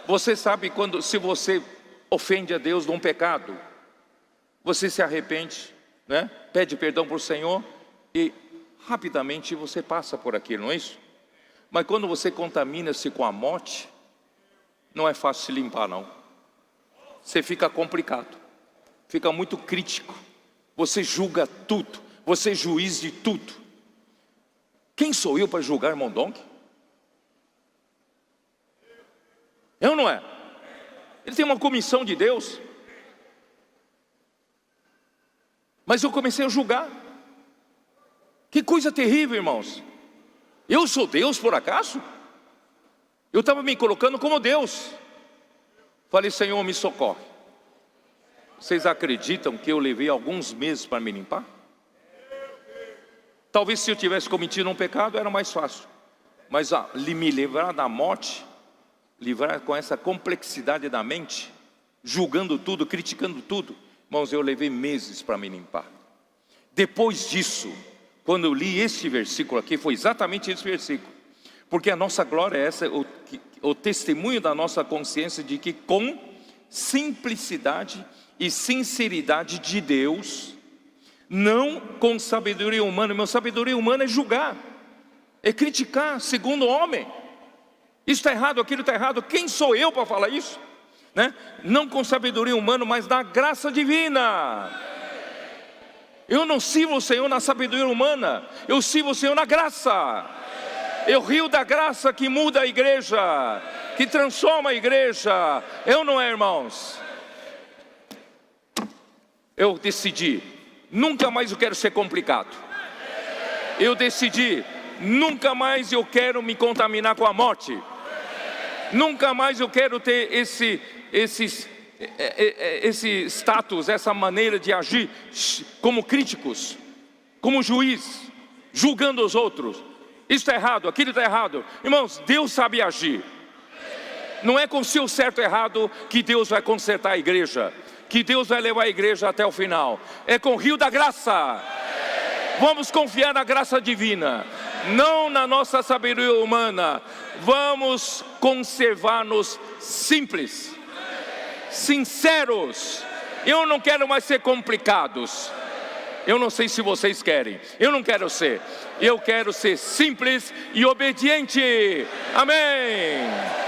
Speaker 1: Você sabe quando, se você ofende a Deus num pecado, você se arrepende, né? Pede perdão para o Senhor e rapidamente você passa por aquilo, não é isso? Mas quando você contamina-se com a morte, não é fácil se limpar, não. Você fica complicado, fica muito crítico. Você julga tudo, você é juiz de tudo. Quem sou eu para julgar, irmão Dom? Eu não é? Ele tem uma comissão de Deus. Mas eu comecei a julgar. Que coisa terrível, irmãos. Eu sou Deus por acaso? Eu estava me colocando como Deus. Falei, Senhor, me socorre. Vocês acreditam que eu levei alguns meses para me limpar? Talvez se eu tivesse cometido um pecado era mais fácil. Mas me livrar da morte, livrar com essa complexidade da mente, julgando tudo, criticando tudo, irmãos, eu levei meses para me limpar. Depois disso, quando eu li este versículo aqui, foi exatamente esse versículo. Porque a nossa glória é essa, o testemunho da nossa consciência de que com simplicidade e sinceridade de Deus, não com sabedoria humana. Meu, sabedoria humana é julgar, é criticar segundo o homem. Isso está errado, aquilo está errado. Quem sou eu para falar isso? Né? Não com sabedoria humana, mas na graça divina. Eu não sirvo o Senhor na sabedoria humana, eu sirvo o Senhor na graça. Eu rio da graça que muda a igreja, que transforma a igreja. Eu não é, irmãos? Eu decidi, nunca mais eu quero ser complicado. Eu decidi, nunca mais eu quero me contaminar com a morte. Nunca mais eu quero ter esse status, essa maneira de agir como críticos, como juiz, julgando os outros. Isso está errado, aquilo está errado. Irmãos, Deus sabe agir. Não é com o seu certo e errado que Deus vai consertar a igreja, que Deus vai levar a igreja até o final. É com o rio da graça. Vamos confiar na graça divina, não na nossa sabedoria humana. Vamos conservar-nos simples, sinceros. Eu não quero mais ser complicados. Eu não sei se vocês querem. Eu não quero ser. Eu quero ser simples e obediente. Amém.